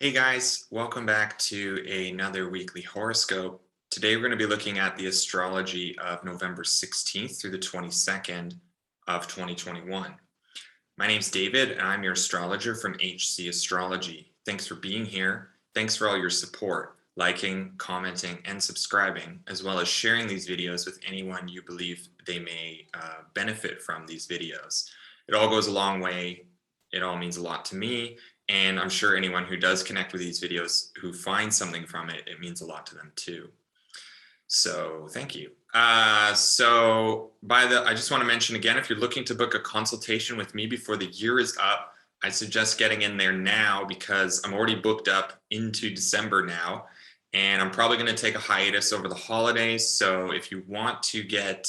Hey guys, welcome back to another weekly horoscope. Today we're going to be looking at the astrology of November 16th through the 22nd of 2021. My name's David and I'm your astrologer from HC Astrology. Thanks for being here. Thanks for all your support, liking, commenting, and subscribing, as well as sharing these videos with anyone you believe they may benefit from these videos. It all goes a long way. It all means a lot to me. And I'm sure anyone who does connect with these videos who finds something from it, it means a lot to them too. So thank you. I just want to mention again, if you're looking to book a consultation with me before the year is up, I suggest getting in there now because I'm already booked up into December now. And I'm probably going to take a hiatus over the holidays. So if you want to get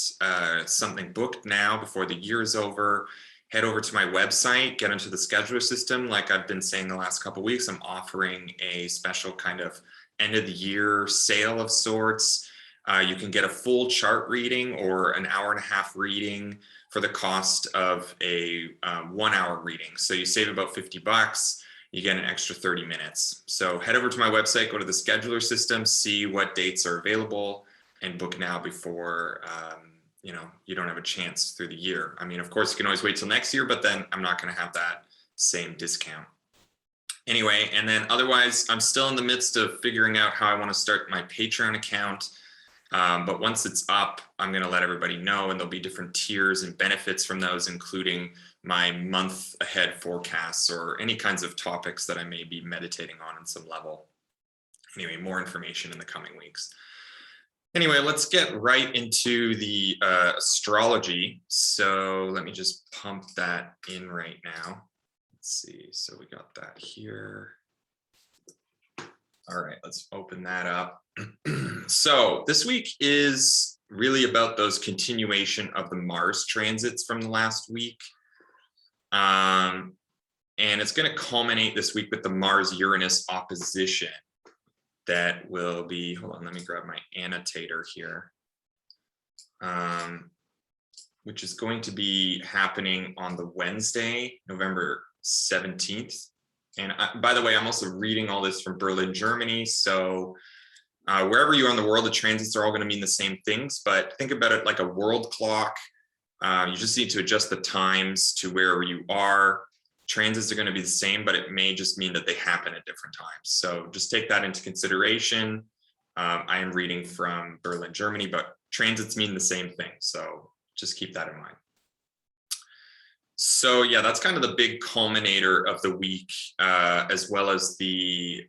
something booked now before the year is over, head over to my website, get into the scheduler system. Like I've been saying the last couple of weeks, I'm offering a special kind of end of the year sale of sorts. You can get a full chart reading or an hour and a half reading for the cost of a 1 hour reading. So you save about $50. You get an extra 30 minutes. So head over to my website, go to the scheduler system, see what dates are available, and book now before you don't have a chance through the year. I mean, of course, you can always wait till next year, but then I'm not going to have that same discount. Anyway, and then otherwise, I'm still in the midst of figuring out how I want to start my Patreon account. But once it's up, I'm going to let everybody know, and there'll be different tiers and benefits from those, including my month ahead forecasts or any kinds of topics that I may be meditating on some level. Anyway, more information in the coming weeks. Anyway, let's get right into the astrology. So let me just pump that in right now. Let's see. So we got that here. All right, let's open that up. So this week is really about those continuation of the Mars transits from the last week. And it's going to culminate this week with the Mars-Uranus opposition. That will be, hold on, let me grab my annotator here, which is going to be happening on the Wednesday, November 17th. And by the way, I'm also reading all this from Berlin, Germany. So wherever you are in the world, the transits are all going to mean the same things, but think about it like a world clock. You just need to adjust the times to wherever you are. Transits are going to be the same, but it may just mean that they happen at different times. So just take that into consideration. I am reading from Berlin, Germany, but transits mean the same thing. So just keep that in mind. So yeah, that's kind of the big culminator of the week, as well as the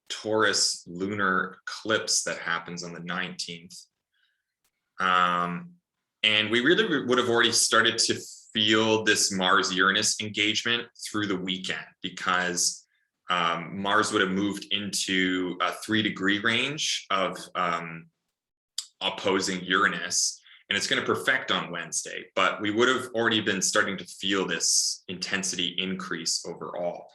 Taurus Lunar Eclipse that happens on the 19th. And we really would have already started to feel this Mars-Uranus engagement through the weekend because Mars would have moved into a 3-degree range of opposing Uranus, and it's going to perfect on Wednesday, but we would have already been starting to feel this intensity increase overall.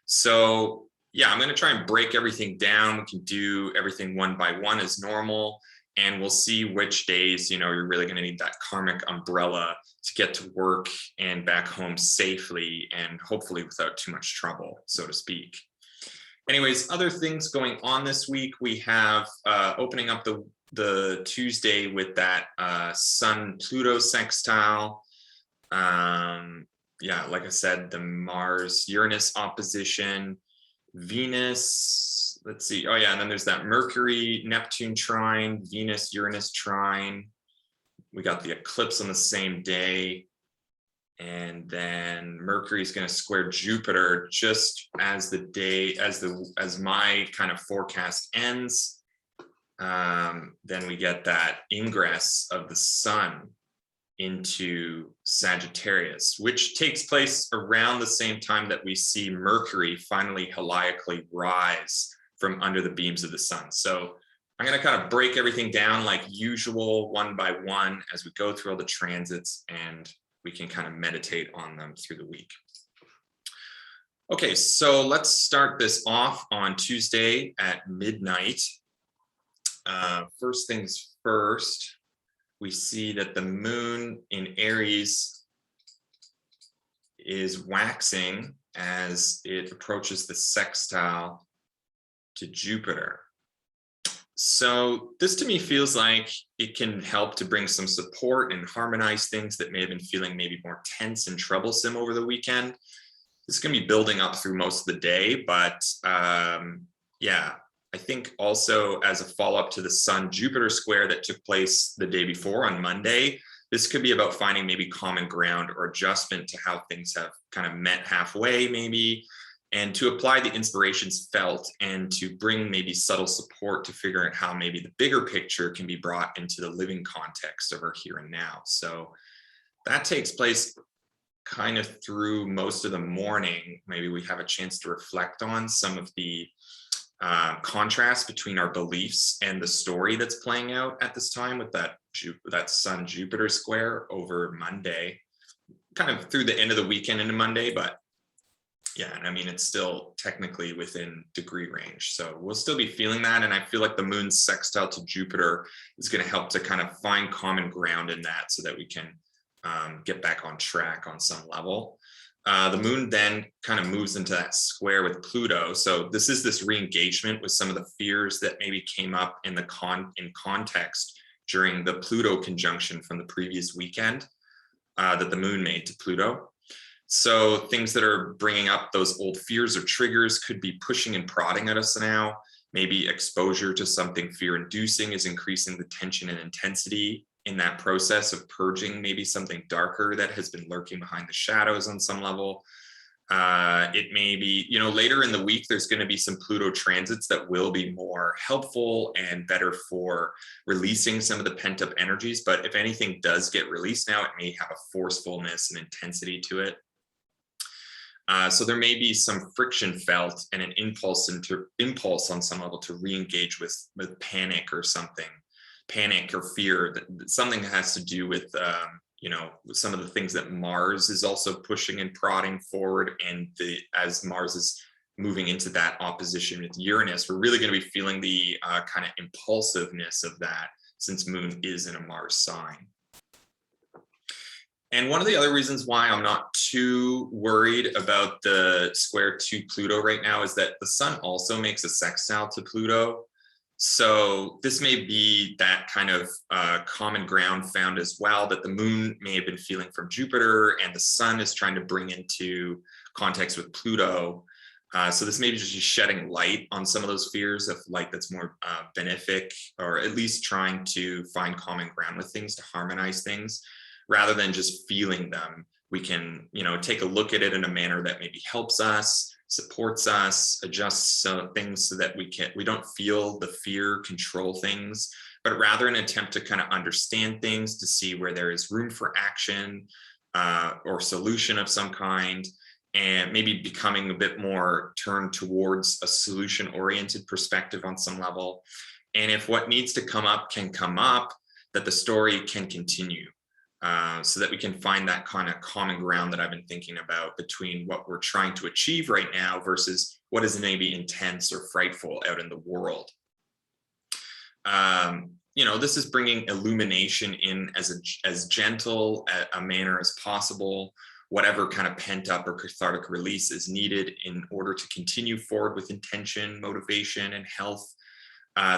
So yeah, I'm going to try and break everything down. We can do everything one by one as normal. And we'll see which days, you're really going to need that karmic umbrella to get to work and back home safely and hopefully without too much trouble, so to speak. Anyways, other things going on this week. We have opening up the Tuesday with that Sun-Pluto sextile. Yeah, like I said, the Mars-Uranus opposition. Venus, let's see. Oh yeah, and then there's that Mercury-Neptune trine, Venus-Uranus trine. We got the eclipse on the same day. And then Mercury is going to square Jupiter just as the day, as my kind of forecast ends. Then we get that ingress of the sun into Sagittarius, which takes place around the same time that we see Mercury finally heliacally rise from under the beams of the sun. So I'm going to kind of break everything down like usual, one by one, as we go through all the transits, and we can kind of meditate on them through the week. Okay, so let's start this off on Tuesday at midnight. First things first, we see that the moon in Aries is waxing as it approaches the sextile to Jupiter. So this to me feels like it can help to bring some support and harmonize things that may have been feeling maybe more tense and troublesome over the weekend. This is going to be building up through most of the day, but yeah, I think also as a follow-up to the Sun-Jupiter square that took place the day before on Monday, this could be about finding maybe common ground or adjustment to how things have kind of met halfway maybe, and to apply the inspirations felt and to bring maybe subtle support to figure out how maybe the bigger picture can be brought into the living context of our here and now. So that takes place kind of through most of the morning. Maybe we have a chance to reflect on some of the contrast between our beliefs and the story that's playing out at this time with that Sun-Jupiter square over Monday, kind of through the end of the weekend into Monday, but yeah, and I mean, it's still technically within degree range. So we'll still be feeling that. And I feel like the moon's sextile to Jupiter is going to help to kind of find common ground in that so that we can get back on track on some level. The moon then kind of moves into that square with Pluto. So this is this re-engagement with some of the fears that maybe came up in context during the Pluto conjunction from the previous weekend that the moon made to Pluto. So things that are bringing up those old fears or triggers could be pushing and prodding at us now. Maybe exposure to something fear-inducing is increasing the tension and intensity in that process of purging maybe something darker that has been lurking behind the shadows on some level. It may be, you know, later in the week, there's going to be some Pluto transits that will be more helpful and better for releasing some of the pent-up energies. But if anything does get released now, it may have a forcefulness and intensity to it. So there may be some friction felt and an impulse on some level to re-engage with panic or something, panic or fear, that something that has to do with, you know, some of the things that Mars is also pushing and prodding forward. And as Mars is moving into that opposition with Uranus, we're really going to be feeling the kind of impulsiveness of that, since Moon is in a Mars sign. And one of the other reasons why I'm not too worried about the square to Pluto right now is that the Sun also makes a sextile to Pluto. So this may be that kind of common ground found as well, that the Moon may have been feeling from Jupiter and the Sun is trying to bring into context with Pluto. So this may be just shedding light on some of those fears, of light that's more benefic, or at least trying to find common ground with things to harmonize things. Rather than just feeling them, we can, you know, take a look at it in a manner that maybe helps us, supports us, adjusts things so that we don't feel the fear control things, but rather an attempt to kind of understand things, to see where there is room for action or solution of some kind, and maybe becoming a bit more turned towards a solution-oriented perspective on some level. And if what needs to come up can come up, that the story can continue. So that we can find that kind of common ground that I've been thinking about between what we're trying to achieve right now versus what is maybe intense or frightful out in the world. You know, this is bringing illumination in as gentle a manner as possible, whatever kind of pent up or cathartic release is needed in order to continue forward with intention, motivation, and health.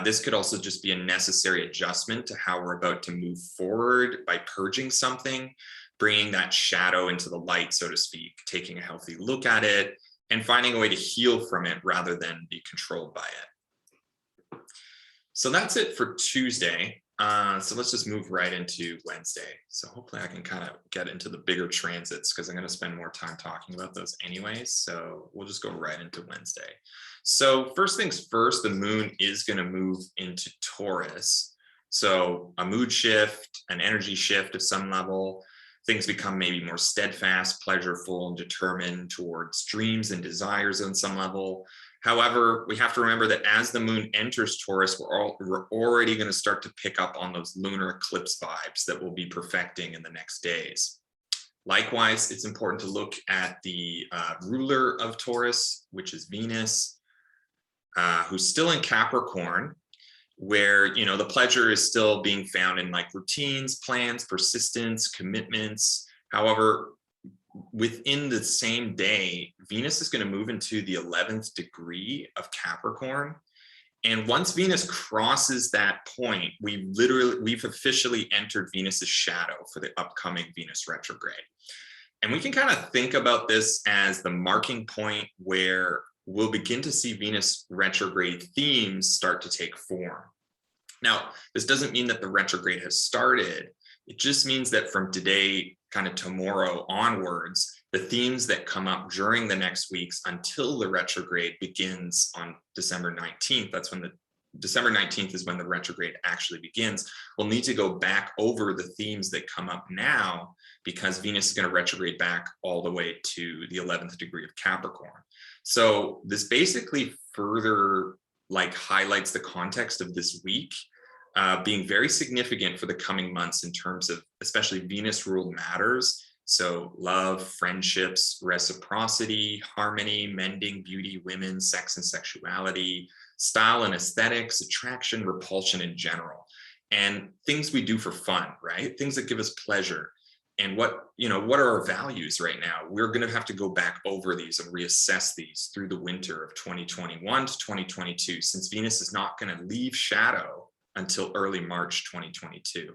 This could also just be a necessary adjustment to how we're about to move forward by purging something, bringing that shadow into the light, so to speak, taking a healthy look at it and finding a way to heal from it rather than be controlled by it. So that's it for Tuesday. So let's just move right into Wednesday. So hopefully I can kind of get into the bigger transits because I'm going to spend more time talking about those anyways. So we'll just go right into Wednesday. So first things first, the moon is going to move into Taurus. So a mood shift, an energy shift of some level. Things become maybe more steadfast, pleasureful, and determined towards dreams and desires on some level. However, we have to remember that as the moon enters Taurus, we're already going to start to pick up on those lunar eclipse vibes that we'll be perfecting in the next days. Likewise, it's important to look at the ruler of Taurus, which is Venus, who's still in Capricorn, where, you know, the pleasure is still being found in like routines, plans, persistence, commitments. However, within the same day, Venus is going to move into the 11th degree of Capricorn. And once Venus crosses that point, we've officially entered Venus's shadow for the upcoming Venus retrograde. And we can kind of think about this as the marking point where we'll begin to see Venus retrograde themes start to take form. Now, this doesn't mean that the retrograde has started. It just means that from today, kind of tomorrow onwards, the themes that come up during the next weeks until the retrograde begins on December 19th, December 19th is when the retrograde actually begins. We'll need to go back over the themes that come up now because Venus is going to retrograde back all the way to the 11th degree of Capricorn. So this basically further highlights the context of this week being very significant for the coming months in terms of especially Venus ruled matters. So love, friendships, reciprocity, harmony, mending, beauty, women, sex and sexuality, style and aesthetics, attraction, repulsion in general, and things we do for fun, right? Things that give us pleasure. And what are our values right now? We're going to have to go back over these and reassess these through the winter of 2021 to 2022, since Venus is not going to leave shadow until early March 2022.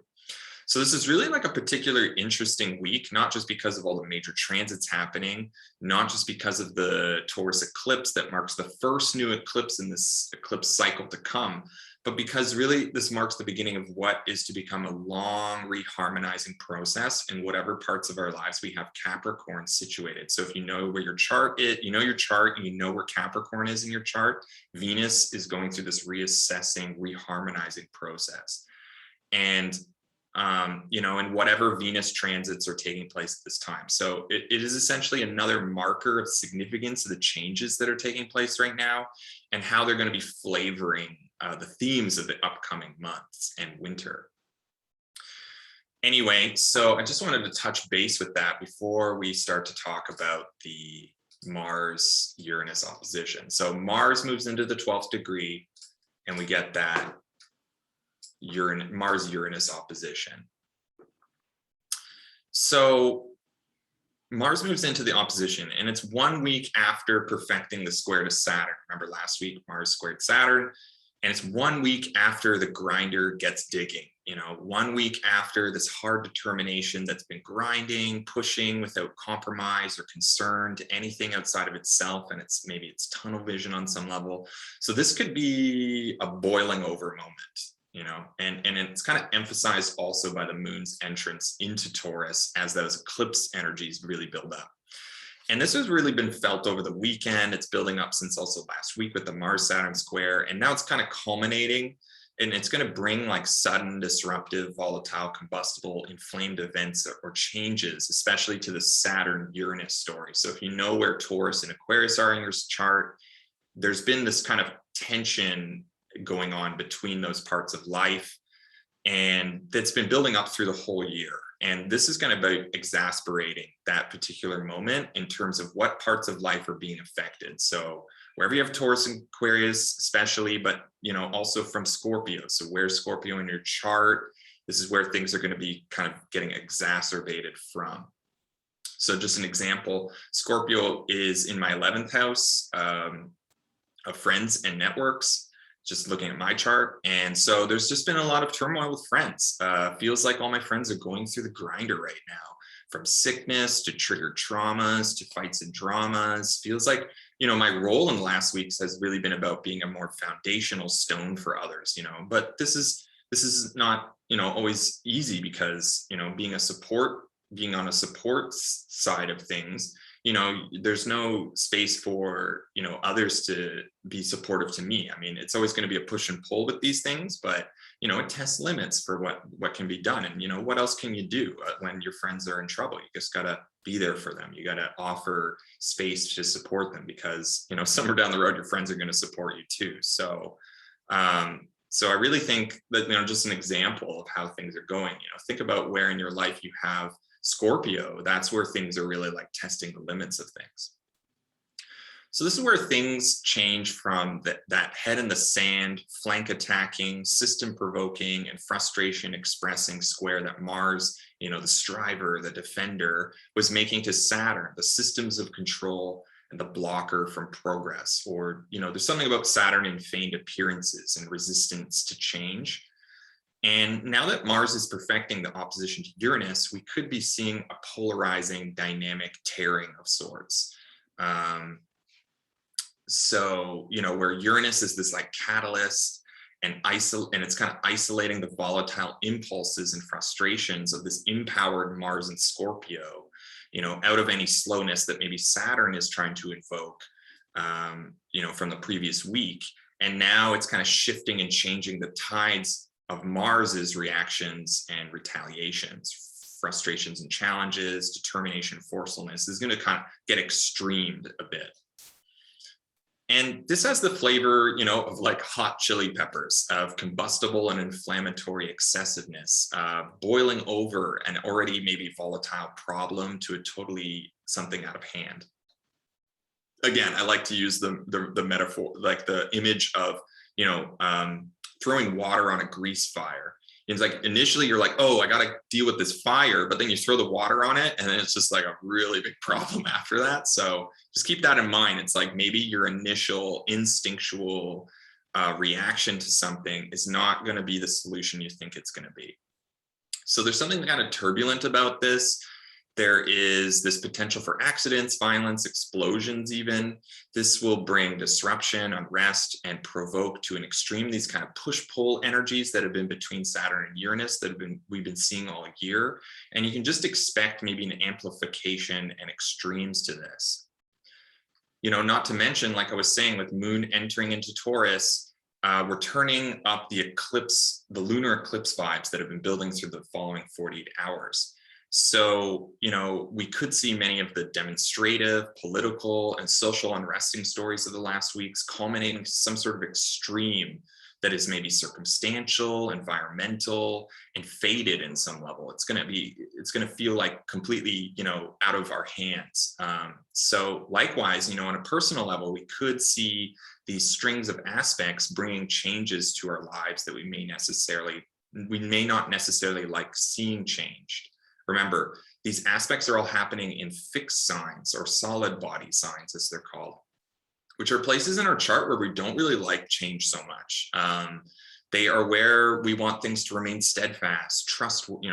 So this is really like a particular interesting week, not just because of all the major transits happening, not just because of the Taurus eclipse that marks the first new eclipse in this eclipse cycle to come, but because really this marks the beginning of what is to become a long reharmonizing process in whatever parts of our lives we have Capricorn situated. So if you know where your chart is, you know your chart and you know where Capricorn is in your chart, Venus is going through this reassessing, reharmonizing process. And and whatever Venus transits are taking place at this time. So it is essentially another marker of significance of the changes that are taking place right now and how they're going to be flavoring the themes of the upcoming months and winter. Anyway, so I just wanted to touch base with that before we start to talk about the Mars-Uranus opposition. So Mars moves into the 12th degree and we get that Mars-Uranus opposition. So Mars moves into the opposition and it's 1 week after perfecting the square to Saturn. Remember last week, Mars squared Saturn, and it's 1 week after the grinder gets digging, 1 week after this hard determination that's been grinding, pushing without compromise or concern to anything outside of itself, and maybe it's tunnel vision on some level. So this could be a boiling over moment. And it's kind of emphasized also by the moon's entrance into Taurus as those eclipse energies really build up. And this has really been felt over the weekend. It's building up since also last week with the Mars-Saturn square. And now it's kind of culminating, and it's going to bring sudden, disruptive, volatile, combustible, inflamed events or changes, especially to the Saturn-Uranus story. So if you know where Taurus and Aquarius are in your chart, there's been this kind of tension going on between those parts of life, and that's been building up through the whole year. And this is going to be exasperating that particular moment in terms of what parts of life are being affected. So wherever you have Taurus and Aquarius, especially, but also from Scorpio. So where's Scorpio in your chart? This is where things are going to be kind of getting exacerbated from. So just an example, Scorpio is in my 11th house of friends and networks, just looking at my chart. And so there's just been a lot of turmoil with friends. Feels like all my friends are going through the grinder right now, from sickness to triggered traumas to fights and dramas. Feels like, my role in the last weeks has really been about being a more foundational stone for others, but this is not, always easy because, being on a support side of things, there's no space for, others to be supportive to me. I mean, it's always going to be a push and pull with these things, but, it tests limits for what can be done. And, what else can you do when your friends are in trouble? You just got to be there for them. You got to offer space to support them because, somewhere down the road, your friends are going to support you too. So I really think that, just an example of how things are going, think about where in your life you have Scorpio. That's where things are really testing the limits of things. So this is where things change from that head in the sand, flank attacking, system provoking, and frustration expressing square that Mars, the striver, the defender, was making to Saturn, the systems of control the blocker from progress, or, there's something about Saturn and feigned appearances and resistance to change. And now that Mars is perfecting the opposition to Uranus, we could be seeing a polarizing dynamic tearing of sorts. So, where Uranus is this like catalyst and it's kind of isolating the volatile impulses and frustrations of this empowered Mars and Scorpio, out of any slowness that maybe Saturn is trying to invoke, from the previous week. And now it's kind of shifting and changing the tides of Mars's reactions and retaliations, frustrations and challenges, determination, forcefulness is going to kind of get extremed a bit. And this has the flavor, of like hot chili peppers, of combustible and inflammatory excessiveness, boiling over an already maybe volatile problem to a totally something out of hand. Again, I like to use the metaphor, like the image of, throwing water on a grease fire. It's like initially you're like, oh, I got to deal with this fire, but then you throw the water on it and then it's just like a really big problem after that. So just keep that in mind. It's like maybe your initial instinctual reaction to something is not going to be the solution you think it's going to be. So there's something kind of turbulent about this. There is this potential for accidents, violence, explosions even. This will bring disruption, unrest, and provoke to an extreme these kind of push-pull energies that have been between Saturn and Uranus that we've been seeing all year. And you can just expect maybe an amplification and extremes to this. Not to mention, like I was saying, with Moon entering into Taurus, we're turning up the lunar eclipse vibes that have been building through the following 48 hours. So, we could see many of the demonstrative, political, and social unresting stories of the last weeks culminating to some sort of extreme that is maybe circumstantial, environmental, and faded in some level. It's going to feel like completely, out of our hands. So likewise, on a personal level, we could see these strings of aspects bringing changes to our lives that we may not necessarily like seeing changed. Remember, these aspects are all happening in fixed signs or solid body signs, as they're called, which are places in our chart where we don't really like change so much. They are where we want things to remain steadfast,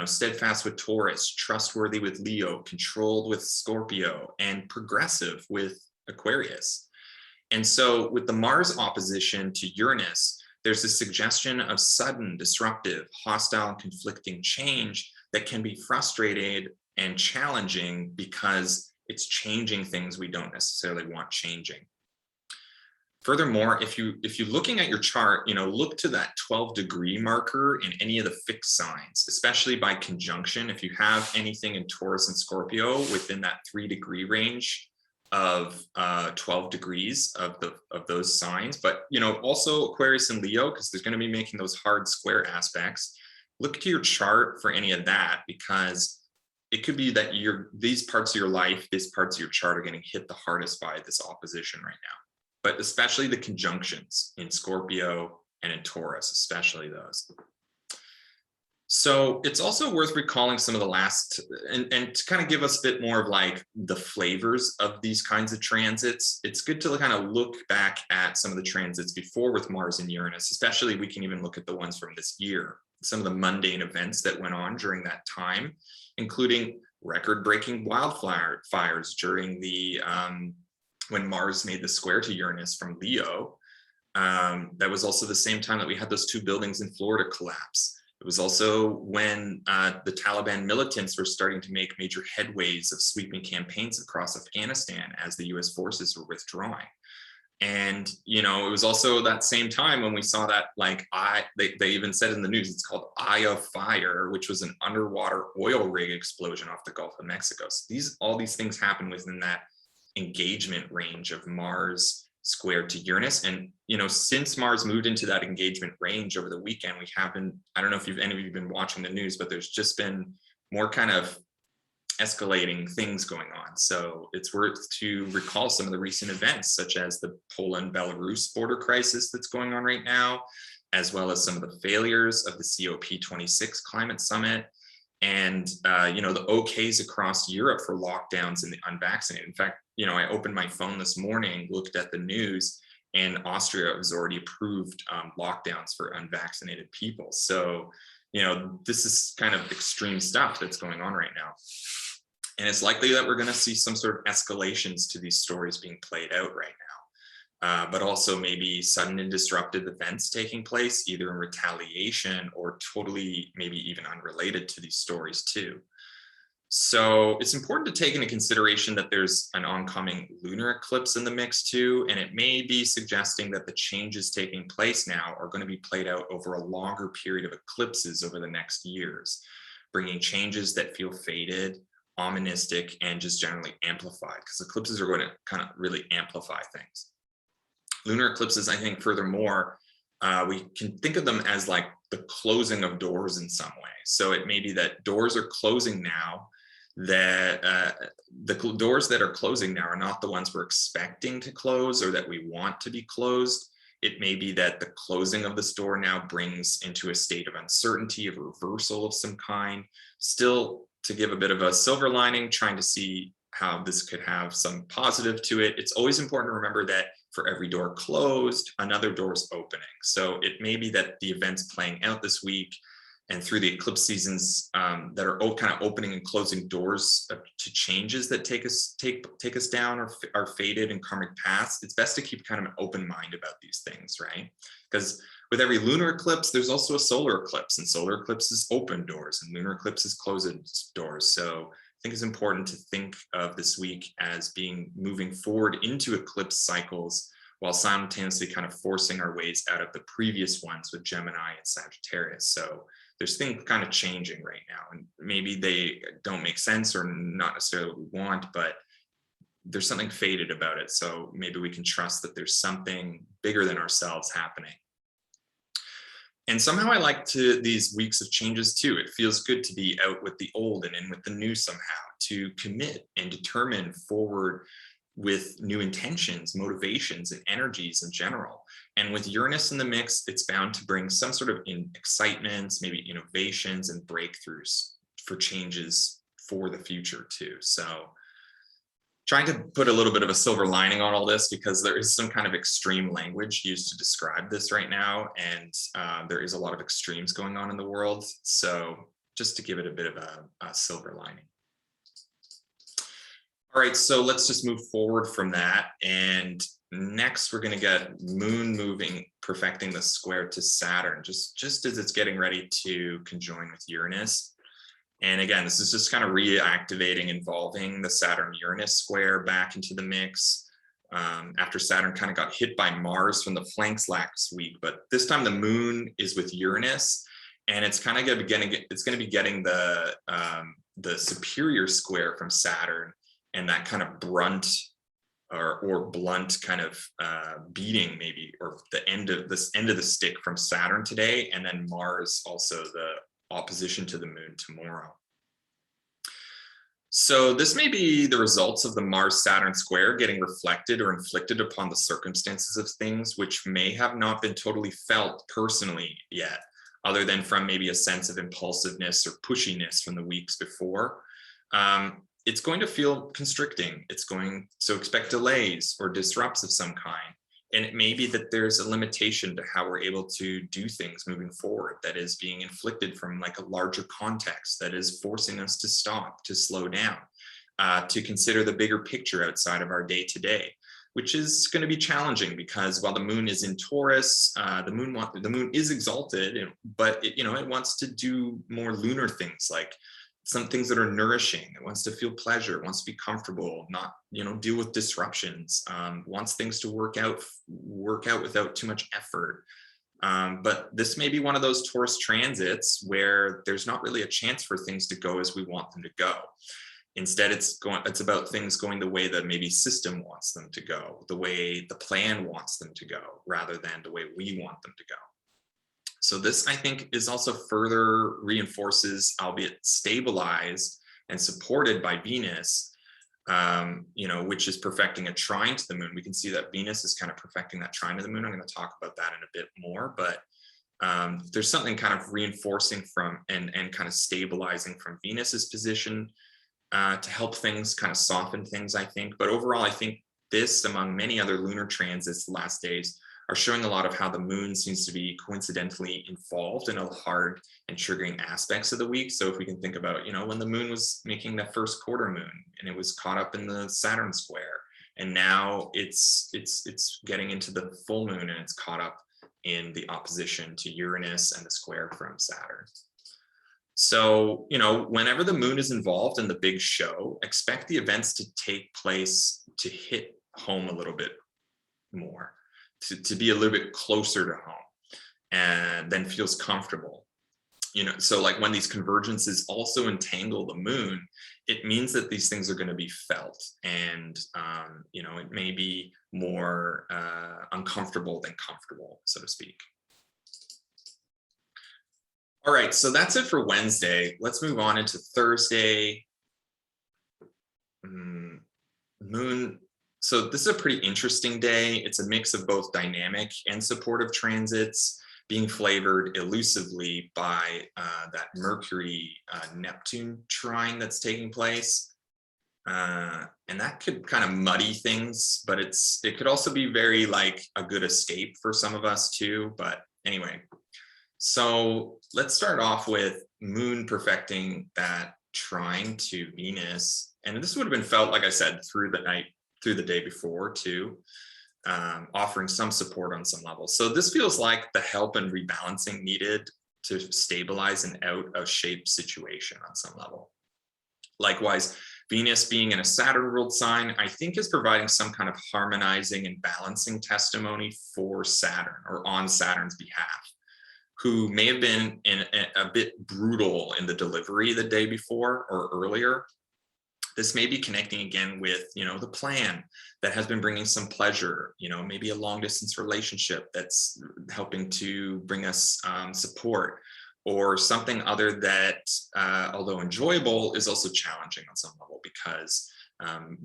steadfast with Taurus, trustworthy with Leo, controlled with Scorpio, and progressive with Aquarius. And so with the Mars opposition to Uranus, there's a suggestion of sudden, disruptive, hostile, and conflicting change that can be frustrated and challenging because it's changing things we don't necessarily want changing. Furthermore, if you're looking at your chart, look to that 12-degree marker in any of the fixed signs, especially by conjunction. If you have anything in Taurus and Scorpio within that 3-degree range of 12 degrees of those signs, but also Aquarius and Leo, because there's going to be making those hard square aspects. Look to your chart for any of that, because it could be that these parts of your life, these parts of your chart are getting hit the hardest by this opposition right now. But especially the conjunctions in Scorpio and in Taurus, especially those. So it's also worth recalling some of the last, and to kind of give us a bit more of like the flavors of these kinds of transits, it's good to kind of look back at some of the transits before with Mars and Uranus, especially we can even look at the ones from this year. Some of the mundane events that went on during that time, including record-breaking wildfires during the when Mars made the square to Uranus from Leo. That was also the same time that we had those 2 buildings in Florida collapse. It was also when the Taliban militants were starting to make major headways of sweeping campaigns across Afghanistan as the US forces were withdrawing. And, it was also that same time when we saw that, like, they even said in the news, it's called Eye of Fire, which was an underwater oil rig explosion off the Gulf of Mexico. So all these things happen within that engagement range of Mars squared to Uranus. And, since Mars moved into that engagement range over the weekend, we have been, I don't know if any of you have been watching the news, but there's just been more kind of escalating things going on. So it's worth to recall some of the recent events, such as the Poland-Belarus border crisis that's going on right now, as well as some of the failures of the COP26 climate summit, and the OKs across Europe for lockdowns and the unvaccinated. In fact, I opened my phone this morning, looked at the news, and Austria has already approved lockdowns for unvaccinated people. So, this is kind of extreme stuff that's going on right now. And it's likely that we're going to see some sort of escalations to these stories being played out right now. But also maybe sudden and disruptive events taking place, either in retaliation or totally maybe even unrelated to these stories too. So it's important to take into consideration that there's an oncoming lunar eclipse in the mix too, and it may be suggesting that the changes taking place now are going to be played out over a longer period of eclipses over the next years, bringing changes that feel faded, oministic, and just generally amplified, because eclipses are going to kind of really amplify things. Lunar eclipses, I think, furthermore, we can think of them as like the closing of doors in some way. So it may be that doors are closing now, that the doors that are closing now are not the ones we're expecting to close or that we want to be closed. It may be that the closing of this door now brings into a state of uncertainty, of reversal of some kind. Still, to give a bit of a silver lining, trying to see how this could have some positive to it. It's always important to remember that for every door closed, another door is opening. So it may be that the events playing out this week and through the eclipse seasons that are kind of opening and closing doors to changes that take us down or are faded in karmic paths. It's best to keep kind of an open mind about these things, right? Because with every lunar eclipse, there's also a solar eclipse, and solar eclipses open doors and lunar eclipses close doors. So I think it's important to think of this week as being moving forward into eclipse cycles while simultaneously kind of forcing our ways out of the previous ones with Gemini and Sagittarius. So there's things kind of changing right now, and maybe they don't make sense or not necessarily what we want, but there's something faded about it. So maybe we can trust that there's something bigger than ourselves happening. And somehow I like these weeks of changes too. It feels good to be out with the old and in with the new somehow, to commit and determine forward with new intentions, motivations, and energies in general. And with Uranus in the mix, it's bound to bring some sort of excitements, maybe innovations and breakthroughs for changes for the future too. So trying to put a little bit of a silver lining on all this, because there is some kind of extreme language used to describe this right now. And there is a lot of extremes going on in the world. So just to give it a bit of a silver lining. All right, so let's just move forward from that. And next we're going to get Moon moving, perfecting the square to Saturn, just as it's getting ready to conjoin with Uranus. And again, this is just kind of reactivating, involving the Saturn-Uranus square back into the mix after Saturn kind of got hit by Mars from the flanks last week. But this time the Moon is with Uranus, and it's kind of going to be getting the superior square from Saturn, and that kind of blunt kind of beating maybe, or the end of the stick from Saturn today, and then Mars also the opposition to the Moon tomorrow. So this may be the results of the Mars-Saturn square getting reflected or inflicted upon the circumstances of things which may have not been totally felt personally yet, other than from maybe a sense of impulsiveness or pushiness from the weeks before. It's going to feel constricting. So expect delays or disrupts of some kind. And it may be that there's a limitation to how we're able to do things moving forward that is being inflicted from like a larger context that is forcing us to stop, to slow down, to consider the bigger picture outside of our day-to-day, which is going to be challenging because while the Moon is in Taurus, the Moon is exalted, but it wants to do more lunar things, like some things that are nourishing. It wants to feel pleasure, it wants to be comfortable, not deal with disruptions, wants things to work out without too much effort. But this may be one of those Taurus transits where there's not really a chance for things to go as we want them to go. Instead, it's about things going the way the maybe system wants them to go, the way the plan wants them to go, rather than the way we want them to go. So this, I think, is also further reinforces, albeit stabilized and supported by Venus, which is perfecting a trine to the Moon. We can see that Venus is kind of perfecting that trine to the Moon. I'm going to talk about that in a bit more, but There's something kind of reinforcing from and kind of stabilizing from Venus's position to help things kind of soften things, I think. But overall, I think this, among many other lunar transits the last days, are showing a lot of how the moon seems to be coincidentally involved in a hard and triggering aspects of the week. So if we can think about, when the moon was making the first quarter moon and it was caught up in the Saturn square, and now it's getting into the full moon and it's caught up in the opposition to Uranus and the square from Saturn. So, whenever the moon is involved in the big show, expect the events to take place to hit home a little bit more, to be a little bit closer to home, and then feels comfortable. So like when these convergences also entangle the moon, it means that these things are going to be felt, and it may be more uncomfortable than comfortable, so to speak. All right, so that's it for Wednesday. Let's move on into Thursday. Moon. So this is a pretty interesting day. It's a mix of both dynamic and supportive transits, being flavored elusively by that Mercury Neptune trine that's taking place. And that could kind of muddy things, but it could also be very like a good escape for some of us too. But anyway, so let's start off with moon perfecting that trine to Venus. And this would have been felt, like I said, through the day before too, offering some support on some level. So this feels like the help and rebalancing needed to stabilize an out of shape situation on some level. Likewise, Venus being in a Saturn ruled sign, I think is providing some kind of harmonizing and balancing testimony for Saturn, or on Saturn's behalf, who may have been a bit brutal in the delivery the day before or earlier. This may be connecting again with, the plan that has been bringing some pleasure, maybe a long distance relationship that's helping to bring us support, or something other that, although enjoyable, is also challenging on some level, because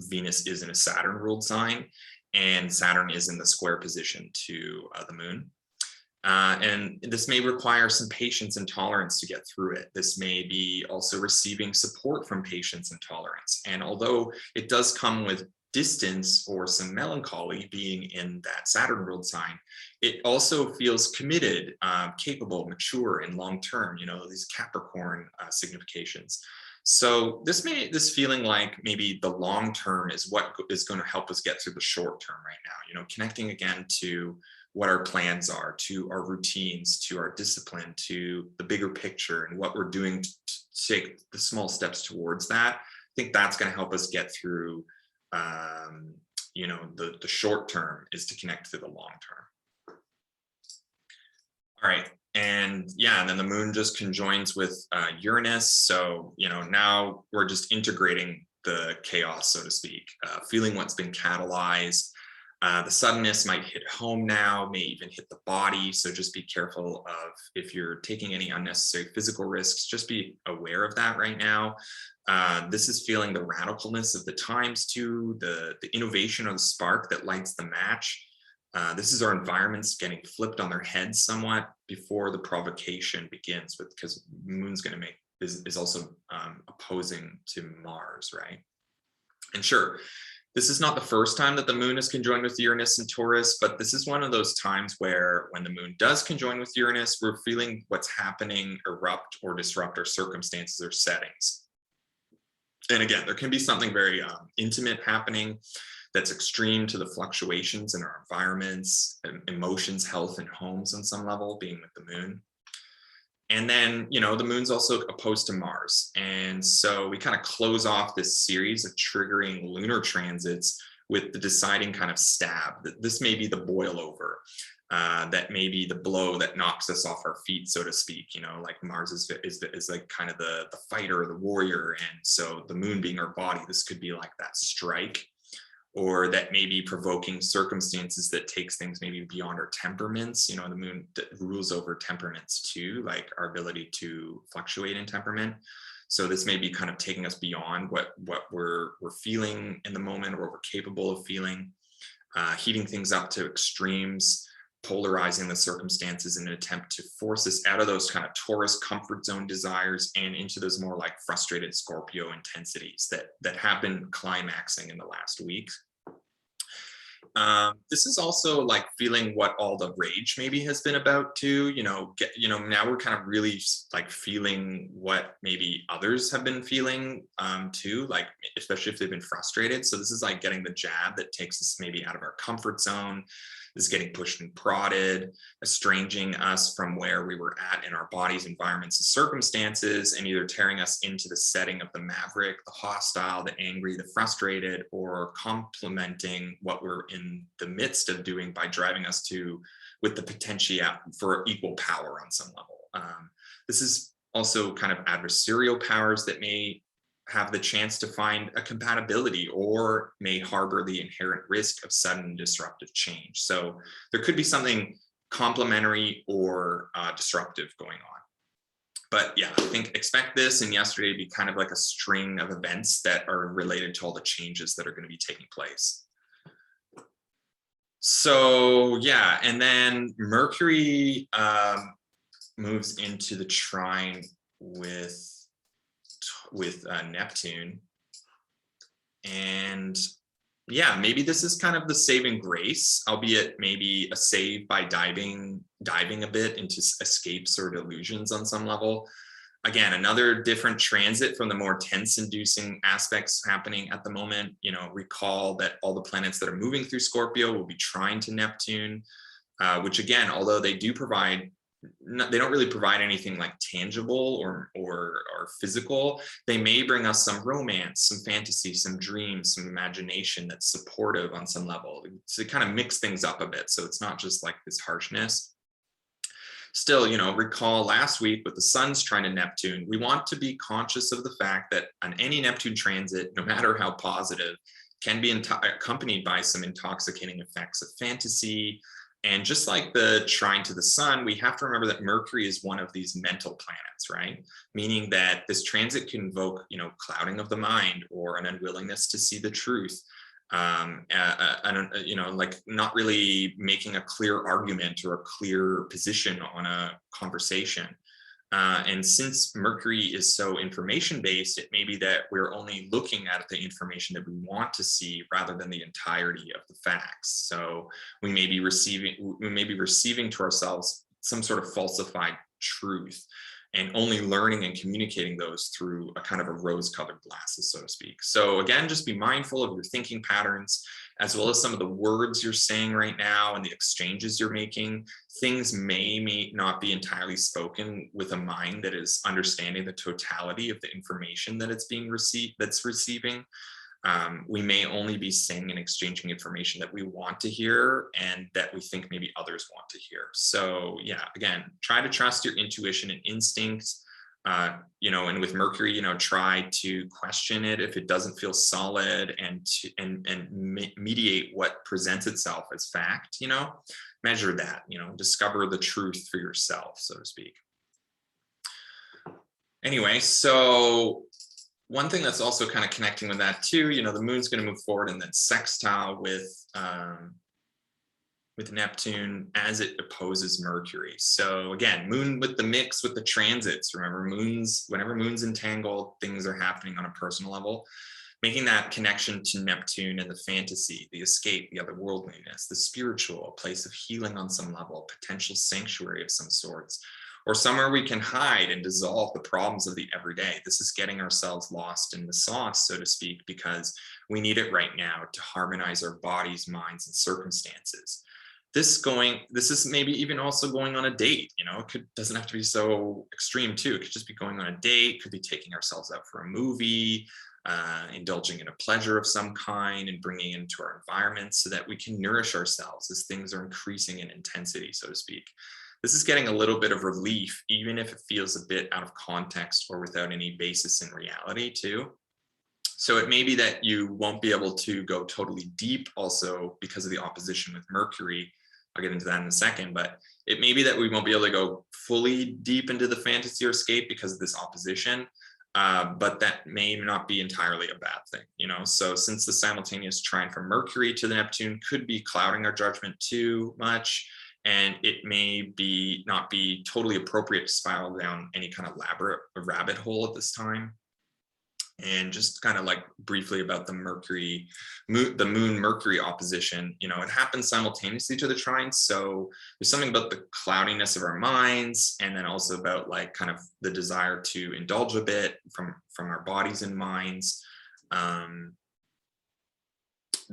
Venus is in a Saturn ruled sign and Saturn is in the square position to the moon. And this may require some patience and tolerance to get through it. This may be also receiving support from patience and tolerance. And although it does come with distance or some melancholy being in that Saturn ruled sign, it also feels committed, capable, mature, and long-term, these Capricorn significations. So this feeling like maybe the long term is what is going to help us get through the short term right now, connecting again to what our plans are, to our routines, to our discipline, to the bigger picture, and what we're doing to take the small steps towards that. I think that's going to help us get through, the short term is to connect to the long term. All right. And then the moon just conjoins with Uranus. So, now we're just integrating the chaos, so to speak, feeling what's been catalyzed. The suddenness might hit home now, may even hit the body. So just be careful of if you're taking any unnecessary physical risks, just be aware of that right now. This is feeling the radicalness of the times too, the innovation or the spark that lights the match. This is our environments getting flipped on their heads somewhat before the provocation begins, because moon's going to is also opposing to Mars, right? And sure, this is not the first time that the moon is conjoined with Uranus and Taurus, but this is one of those times where when the moon does conjoin with Uranus, we're feeling what's happening erupt or disrupt our circumstances or settings. And again, there can be something very intimate happening that's extreme to the fluctuations in our environments, emotions, health, and homes on some level, being with the moon. And then, the moon's also opposed to Mars. And so we kind of close off this series of triggering lunar transits with the deciding kind of stab. That this may be the boil over, that may be the blow that knocks us off our feet, so to speak. Like Mars is like kind of the fighter, the warrior. And so the moon being our body, this could be like that strike, or that may be provoking circumstances that takes things maybe beyond our temperaments. The moon rules over temperaments too, like our ability to fluctuate in temperament. So this may be kind of taking us beyond what we're feeling in the moment, or what we're capable of feeling, heating things up to extremes, polarizing the circumstances in an attempt to force us out of those kind of Taurus comfort zone desires and into those more like frustrated Scorpio intensities that have been climaxing in the last week. This is also like feeling what all the rage maybe has been about too, now we're kind of really like feeling what maybe others have been feeling too, like especially if they've been frustrated. So this is like getting the jab that takes us maybe out of our comfort zone. This is getting pushed and prodded, estranging us from where we were at in our bodies, environments, and circumstances, and either tearing us into the setting of the maverick, the hostile, the angry, the frustrated, or complementing what we're in the midst of doing by driving us to with the potential for equal power on some level. This is also kind of adversarial powers that may have the chance to find a compatibility or may harbor the inherent risk of sudden disruptive change. So there could be something complementary or disruptive going on. But yeah, I think expect this and yesterday to be kind of like a string of events that are related to all the changes that are going to be taking place. So yeah, and then Mercury moves into the trine with Neptune, and yeah, maybe this is kind of the saving grace, albeit maybe a save by diving a bit into escapes or delusions on some level. Again, another different transit from the more tense inducing aspects happening at the moment. Recall that all the planets that are moving through Scorpio will be trine to Neptune, which again, although they do provide, they don't really provide anything like tangible or physical. They may bring us some romance, some fantasy, some dreams, some imagination that's supportive on some level. So they kind of mix things up a bit, so it's not just like this harshness. Still, recall last week with the sun's trine to Neptune, we want to be conscious of the fact that on any Neptune transit, no matter how positive, can be accompanied by some intoxicating effects of fantasy. And just like the trine to the sun, we have to remember that Mercury is one of these mental planets, right? Meaning that this transit can invoke, clouding of the mind or an unwillingness to see the truth. Like not really making a clear argument or a clear position on a conversation. And since Mercury is so information-based, it may be that we're only looking at the information that we want to see rather than the entirety of the facts. So we may be receiving to ourselves some sort of falsified truth and only learning and communicating those through a kind of a rose-colored glasses, so to speak. So again, just be mindful of your thinking patterns, as well as some of the words you're saying right now and the exchanges you're making. Things may not be entirely spoken with a mind that is understanding the totality of the information that it's receiving. We may only be saying and exchanging information that we want to hear and that we think maybe others want to hear. So yeah, again, try to trust your intuition and instincts. And with Mercury, try to question it if it doesn't feel solid and mediate what presents itself as fact, measure that, discover the truth for yourself, so to speak. Anyway, so one thing that's also kind of connecting with that too, the moon's going to move forward and then sextile with Neptune as it opposes Mercury. So again, moon with the mix with the transits. Remember, whenever moon's entangled, things are happening on a personal level, making that connection to Neptune and the fantasy, the escape, the otherworldliness, the spiritual, a place of healing on some level, potential sanctuary of some sorts, or somewhere we can hide and dissolve the problems of the everyday. This is getting ourselves lost in the sauce, so to speak, because we need it right now to harmonize our bodies, minds, and circumstances. This is maybe even also going on a date, doesn't have to be so extreme too. It could just be going on a date, could be taking ourselves out for a movie, indulging in a pleasure of some kind and bringing it into our environment so that we can nourish ourselves as things are increasing in intensity, so to speak. This is getting a little bit of relief, even if it feels a bit out of context or without any basis in reality too. So it may be that you won't be able to go totally deep also because of the opposition with Mercury. I'll get into that in a second, but it may be that we won't be able to go fully deep into the fantasy or escape because of this opposition. But that may not be entirely a bad thing, So since the simultaneous trine from Mercury to the Neptune could be clouding our judgment too much, and it may be not be totally appropriate to spiral down any kind of elaborate rabbit hole at this time. And just kind of like briefly about the the moon Mercury opposition, it happens simultaneously to the trine. So there's something about the cloudiness of our minds, and then also about like kind of the desire to indulge a bit from our bodies and minds.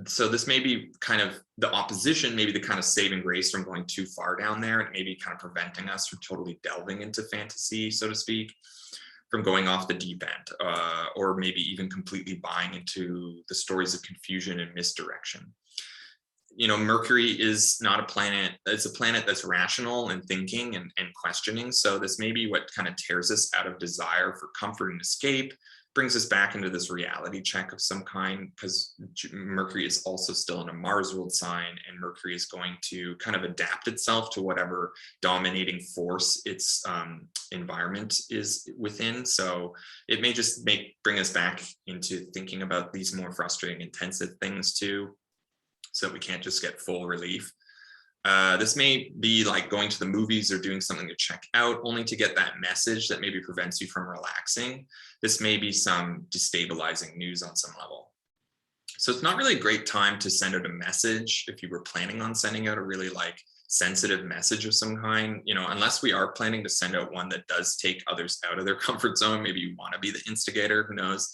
So this may be kind of the opposition, maybe the kind of saving grace from going too far down there, and maybe kind of preventing us from totally delving into fantasy, so to speak, from going off the deep end, or maybe even completely buying into the stories of confusion and misdirection. Mercury is not a planet, it's a planet that's rational and thinking and questioning. So this may be what kind of tears us out of desire for comfort and escape, brings us back into this reality check of some kind, because Mercury is also still in a Mars ruled sign, and Mercury is going to kind of adapt itself to whatever dominating force its environment is within. So it may just bring us back into thinking about these more frustrating, intensive things too, so that we can't just get full relief. This may be like going to the movies or doing something to check out, only to get that message that maybe prevents you from relaxing. This may be some destabilizing news on some level. So it's not really a great time to send out a message if you were planning on sending out a really like sensitive message of some kind, unless we are planning to send out one that does take others out of their comfort zone. Maybe you want to be the instigator, who knows?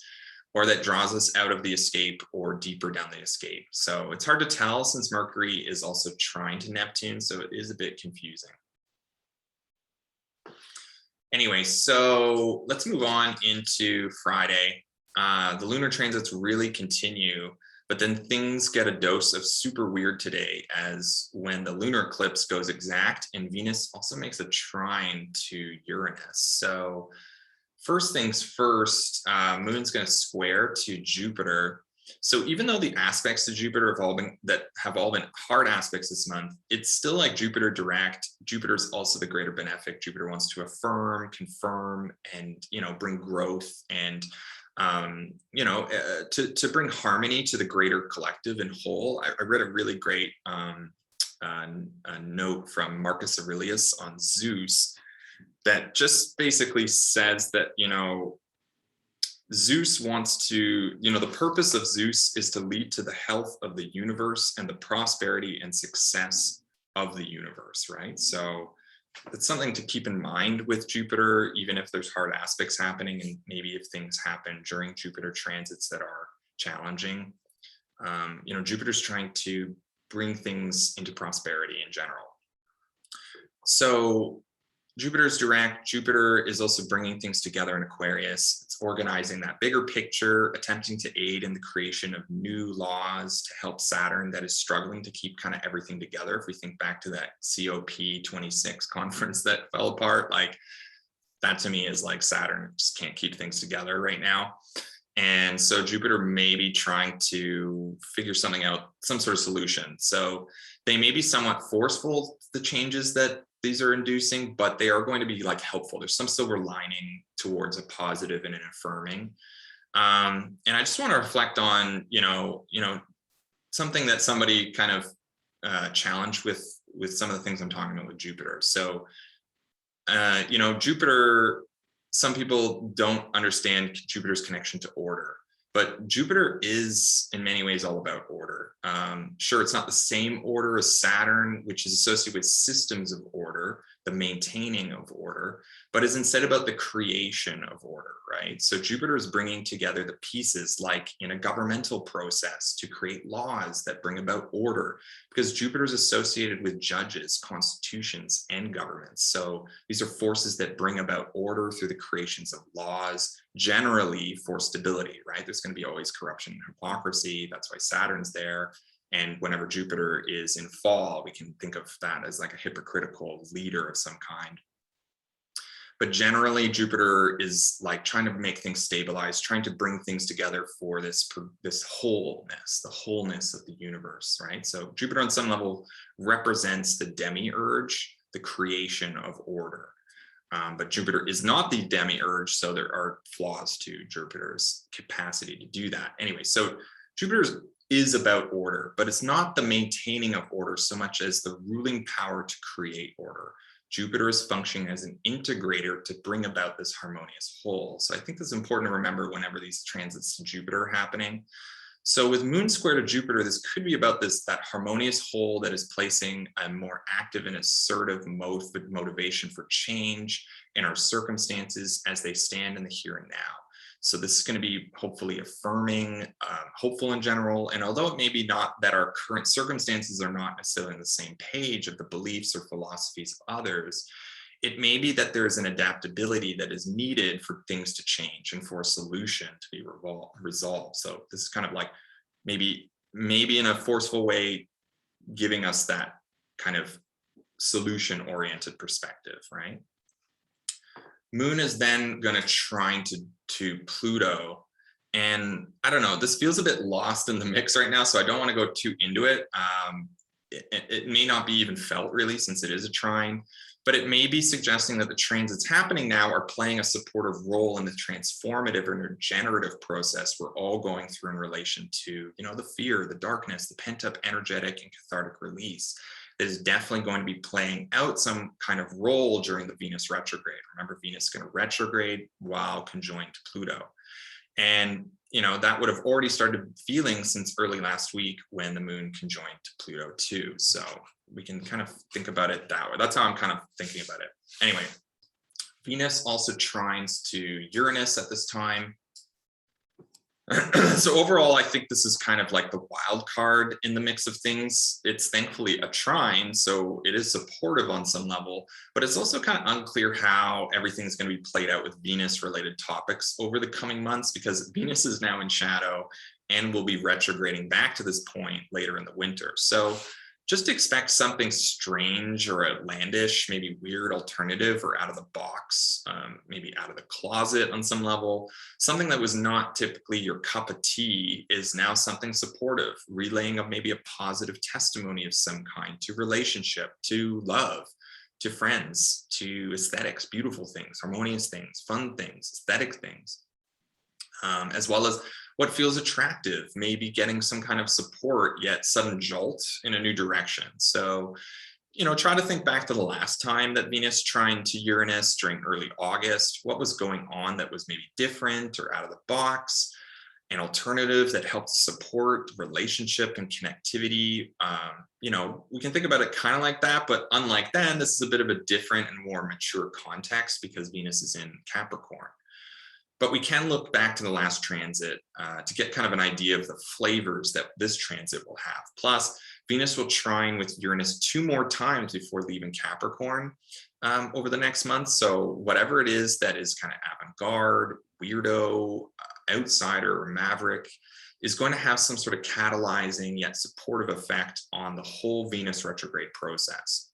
Or that draws us out of the escape or deeper down the escape. So it's hard to tell, since Mercury is also trine to Neptune, so it is a bit confusing. Anyway, so let's move on into Friday. The lunar transits really continue, but then things get a dose of super weird today, as when the lunar eclipse goes exact and Venus also makes a trine to Uranus. So first things first, Moon's going to square to Jupiter. So even though the aspects to Jupiter have all been hard aspects this month, it's still like Jupiter direct. Jupiter's also the greater benefic. Jupiter wants to affirm, confirm, and bring growth and to bring harmony to the greater collective and whole. I read a really great a note from Marcus Aurelius on Zeus that just basically says that, Zeus wants to, the purpose of Zeus is to lead to the health of the universe and the prosperity and success of the universe, right? So it's something to keep in mind with Jupiter, even if there's hard aspects happening, and maybe if things happen during Jupiter transits that are challenging. Jupiter's trying to bring things into prosperity in general. So Jupiter's direct. Jupiter is also bringing things together in Aquarius. It's organizing that bigger picture, attempting to aid in the creation of new laws to help Saturn that is struggling to keep kind of everything together. If we think back to that COP26 conference that fell apart, like that to me is like Saturn just can't keep things together right now. And so Jupiter may be trying to figure something out, some sort of solution. So they may be somewhat forceful, the changes that these are inducing, but they are going to be like helpful. There's some silver lining towards a positive and an affirming. And I just want to reflect on, something that somebody kind of challenged with some of the things I'm talking about with Jupiter. So, Jupiter, some people don't understand Jupiter's connection to order, but Jupiter is in many ways all about order. Sure, it's not the same order as Saturn, which is associated with systems of order, the maintaining of order, but is instead about the creation of order, right? So Jupiter is bringing together the pieces, like in a governmental process, to create laws that bring about order, because Jupiter is associated with judges, constitutions, and governments. So these are forces that bring about order through the creations of laws, generally for stability, right? There's going to be always corruption and hypocrisy. That's why Saturn's there. And whenever Jupiter is in fall, we can think of that as like a hypocritical leader of some kind. But generally, Jupiter is like trying to make things stabilize, trying to bring things together for this wholeness, the wholeness of the universe, right? So Jupiter on some level represents the demiurge, the creation of order. But Jupiter is not the demiurge, so there are flaws to Jupiter's capacity to do that. Anyway, so Jupiter's is about order, but it's not the maintaining of order so much as the ruling power to create order. Jupiter is functioning as an integrator to bring about this harmonious whole. So I think this is important to remember whenever these transits to Jupiter are happening. So with Moon square to Jupiter, this could be about that harmonious whole that is placing a more active and assertive motivation for change in our circumstances as they stand in the here and now. So this is going to be hopefully affirming, hopeful in general. And although it may be not that our current circumstances are not necessarily on the same page of the beliefs or philosophies of others, it may be that there is an adaptability that is needed for things to change and for a solution to be resolved. So this is kind of like maybe in a forceful way, giving us that kind of solution-oriented perspective, right? Moon is then going to trine to Pluto. And I don't know, this feels a bit lost in the mix right now, so I don't want to go too into it. It may not be even felt really, since it is a trine, but it may be suggesting that the transits happening now are playing a supportive role in the transformative or regenerative process we're all going through in relation to, the fear, the darkness, the pent-up energetic and cathartic release. That is definitely going to be playing out some kind of role during the Venus retrograde. Remember, Venus is going to retrograde while conjoined to Pluto. And, that would have already started feeling since early last week when the moon conjoined to Pluto too. So we can kind of think about it that way. That's how I'm kind of thinking about it. Anyway, Venus also trines to Uranus at this time. So overall, I think this is kind of like the wild card in the mix of things. It's thankfully a trine, so it is supportive on some level, but it's also kind of unclear how everything's going to be played out with Venus-related topics over the coming months, because Venus is now in shadow and will be retrograding back to this point later in the winter. So just expect something strange or outlandish, maybe weird, alternative, or out of the box, maybe out of the closet on some level. Something that was not typically your cup of tea is now something supportive, relaying of maybe a positive testimony of some kind to relationship, to love, to friends, to aesthetics, beautiful things, harmonious things, fun things, aesthetic things, as well as what feels attractive, maybe getting some kind of support, yet sudden jolt in a new direction. So, try to think back to the last time that Venus trined to Uranus during early August. What was going on that was maybe different or out of the box? An alternative that helped support relationship and connectivity. We can think about it kind of like that, but unlike then, this is a bit of a different and more mature context because Venus is in Capricorn. But we can look back to the last transit to get kind of an idea of the flavors that this transit will have. Plus, Venus will trine with Uranus 2 more times before leaving Capricorn over the next month. So whatever it is that is kind of avant-garde, weirdo, outsider, or maverick is going to have some sort of catalyzing yet supportive effect on the whole Venus retrograde process.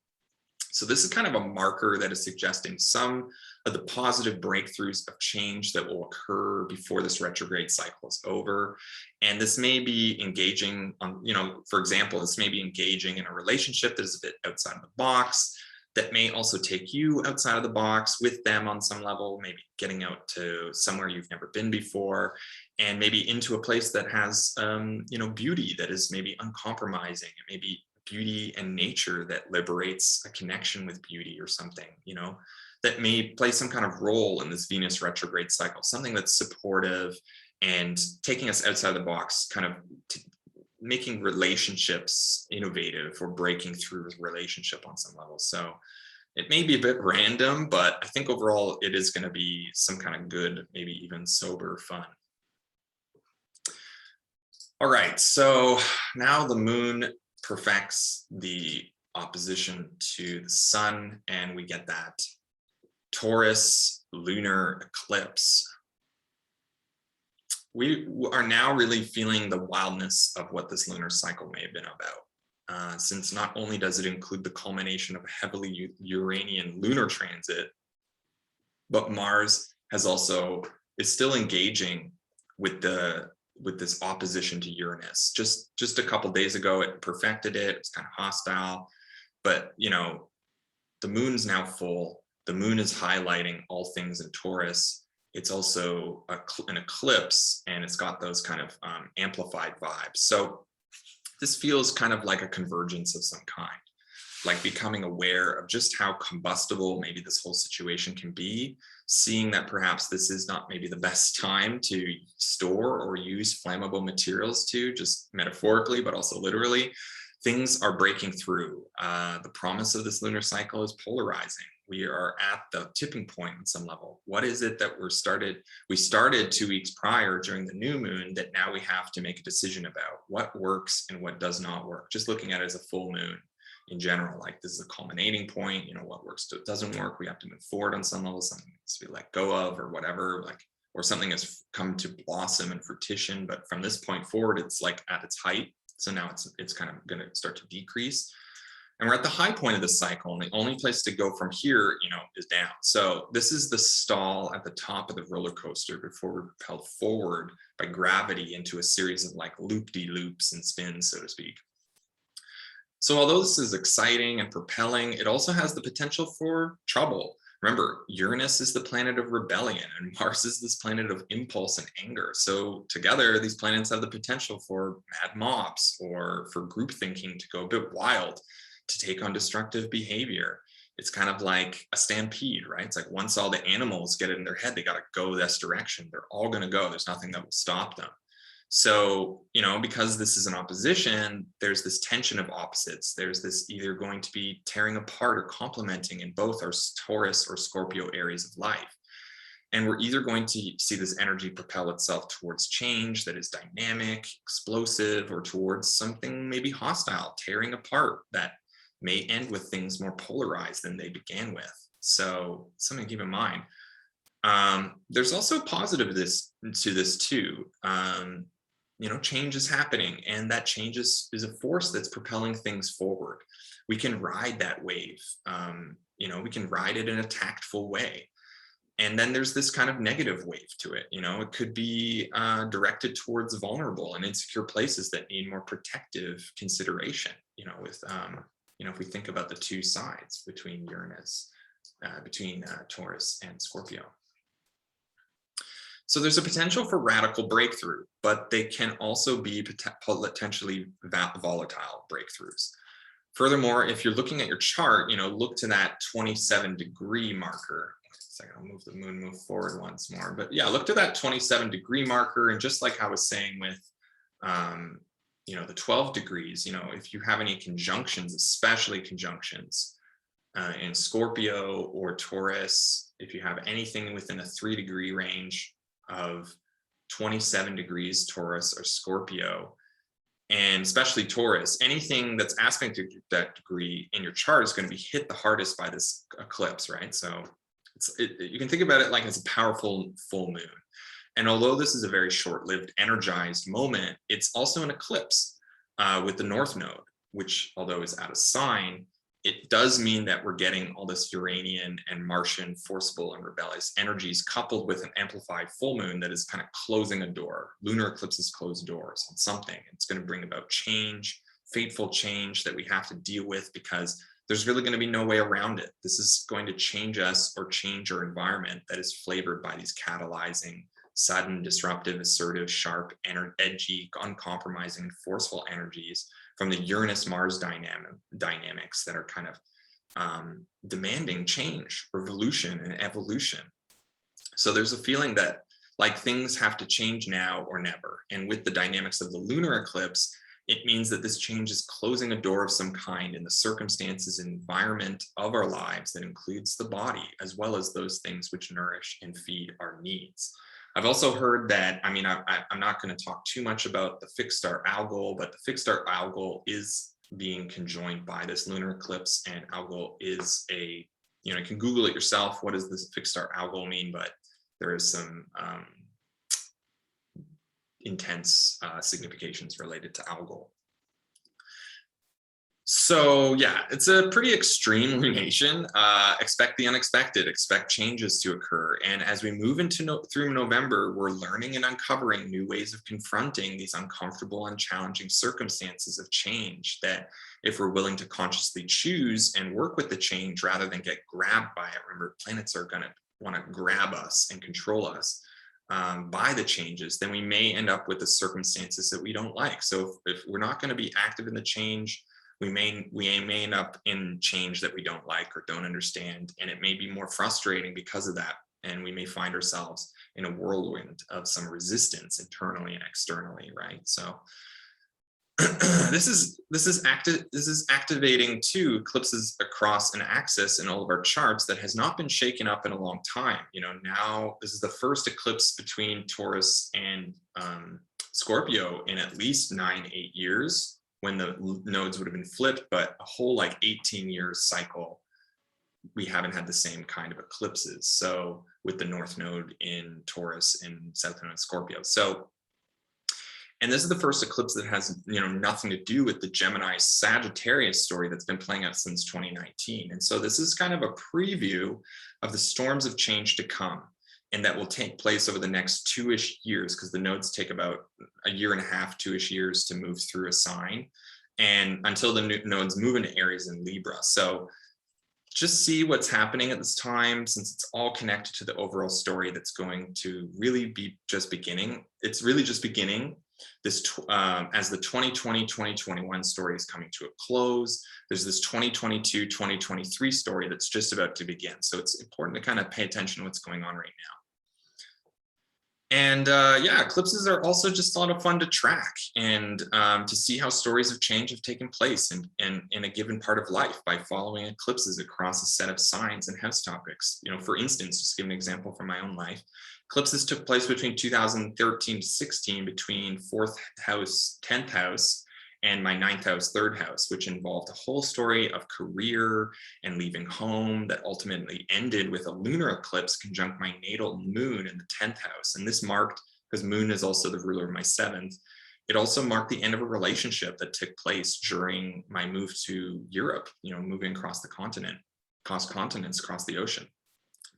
So this is kind of a marker that is suggesting some of the positive breakthroughs of change that will occur before this retrograde cycle is over. And this may be engaging on, for example, this may be engaging in a relationship that is a bit outside of the box, that may also take you outside of the box with them on some level, maybe getting out to somewhere you've never been before, and maybe into a place that has, beauty that is maybe uncompromising. It may be beauty and nature that liberates a connection with beauty or something, that may play some kind of role in this Venus retrograde cycle, something that's supportive and taking us outside the box, kind of making relationships innovative or breaking through a relationship on some level. So it may be a bit random, but I think overall it is going to be some kind of good, maybe even sober fun. All right, so now the moon perfects the opposition to the sun, and we get that Taurus Lunar Eclipse. We are now really feeling the wildness of what this lunar cycle may have been about, since not only does it include the culmination of a heavily Uranian lunar transit, but Mars is still engaging with this opposition to Uranus. Just a couple days ago, it perfected it. It's kind of hostile, but the moon's now full. The moon is highlighting all things in Taurus. It's also an eclipse, and it's got those kind of amplified vibes. So This feels kind of like a convergence of some kind, like becoming aware of just how combustible maybe this whole situation can be, seeing that perhaps this is not maybe the best time to store or use flammable materials to, just metaphorically, but also literally. Things are breaking through. The promise of this lunar cycle is polarizing. We are at the tipping point on some level. What is it that we started 2 weeks prior during the new moon that now we have to make a decision about? What works and what does not work? Just looking at it as a full moon in general, like this is a culminating point, what works, doesn't work. We have to move forward on some level, something needs to be let go of or whatever, or something has come to blossom and fruition. But from this point forward, it's like at its height. So now it's kind of going to start to decrease. And we're at the high point of the cycle, and the only place to go from here, is down. So this is the stall at the top of the roller coaster before we're propelled forward by gravity into a series of like loop-de-loops and spins, so to speak. So although this is exciting and propelling, it also has the potential for trouble. Remember, Uranus is the planet of rebellion and Mars is this planet of impulse and anger. So together, these planets have the potential for mad mobs or for group thinking to go a bit wild, to take on destructive behavior. It's kind of like a stampede, right? It's like once all the animals get it in their head, they got to go this direction. They're all going to go. There's nothing that will stop them. So, because this is an opposition, there's this tension of opposites. There's this either going to be tearing apart or complementing in both our Taurus or Scorpio areas of life. And we're either going to see this energy propel itself towards change that is dynamic, explosive, or towards something maybe hostile, tearing apart that may end with things more polarized than they began with. So something to keep in mind. There's also positive to this too. Change is happening, and that change is a force that's propelling things forward. We can ride that wave. We can ride it in a tactful way. And then there's this kind of negative wave to it. It could be directed towards vulnerable and insecure places that need more protective consideration. If we think about the two sides between Uranus, between Taurus and Scorpio. So there's a potential for radical breakthrough, but they can also be potentially volatile breakthroughs. Furthermore, if you're looking at your chart, look to that 27-degree marker. Second, I'll move forward once more. But yeah, look to that 27-degree marker. And just like I was saying with, the 12 degrees, if you have any conjunctions, especially conjunctions in Scorpio or Taurus, if you have anything within a 3-degree range of 27 degrees Taurus or Scorpio, and especially Taurus, anything that's aspected to that degree in your chart is going to be hit the hardest by this eclipse, right? So you can think about it like it's a powerful full moon. And although this is a very short-lived, energized moment, it's also an eclipse with the North Node, which, although is out of sign, it does mean that we're getting all this Uranian and Martian forcible and rebellious energies coupled with an amplified full moon that is kind of closing a door. Lunar eclipses close doors on something. It's going to bring about change, fateful change that we have to deal with because there's really going to be no way around it. This is going to change us or change our environment that is flavored by these catalyzing, sudden, disruptive, assertive, sharp, edgy, uncompromising, forceful energies from the Uranus-Mars dynamics that are kind of demanding change, revolution, and evolution. So there's a feeling that like things have to change now or never. And with the dynamics of the lunar eclipse, it means that this change is closing a door of some kind in the circumstances and environment of our lives that includes the body, as well as those things which nourish and feed our needs. I've also heard that, I'm not going to talk too much about the fixed star algol, but the fixed star algol is being conjoined by this lunar eclipse, and algol is you can Google it yourself. What does this fixed star algol mean? But there is some intense significations related to algol. So yeah, it's a pretty extreme lunation. Expect the unexpected, expect changes to occur. And as we move through November, we're learning and uncovering new ways of confronting these uncomfortable and challenging circumstances of change that if we're willing to consciously choose and work with the change rather than get grabbed by it. Remember, planets are gonna wanna grab us and control us. by the changes, then we may end up with the circumstances that we don't like. So if we're not going to be active in the change, we may end up in change that we don't like or don't understand, and it may be more frustrating because of that. And we may find ourselves in a whirlwind of some resistance internally and externally, right? So this is activating two eclipses across an axis in all of our charts that has not been shaken up in a long time. Now this is the first eclipse between Taurus and Scorpio in at least 9-8 years, when the nodes would have been flipped, but a whole 18 years cycle we haven't had the same kind of eclipses. So with the North Node in Taurus and South Node in Scorpio. And this is the first eclipse that has, nothing to do with the Gemini Sagittarius story that's been playing out since 2019. And so this is kind of a preview of the storms of change to come, and that will take place over the next 2-ish years, because the nodes take about 1.5 years, 2-ish years to move through a sign, and until the nodes move into Aries and Libra. So just see what's happening at this time, since it's all connected to the overall story that's going to really be just beginning. It's really just beginning. This as the 2020-2021 story is coming to a close, there's this 2022-2023 story that's just about to begin. So it's important to kind of pay attention to what's going on right now. And yeah, eclipses are also just a lot of fun to track, and to see how stories of change have taken place in a given part of life by following eclipses across a set of signs and house topics. For instance, just to give an example from my own life, eclipses took place between 2013 to 16 between 4th house, 10th house, and my 9th house, 3rd house, which involved a whole story of career and leaving home that ultimately ended with a lunar eclipse conjunct my natal moon in the 10th house. And this marked, because moon is also the ruler of my 7th, it also marked the end of a relationship that took place during my move to Europe, moving across the continent, across continents, across the ocean.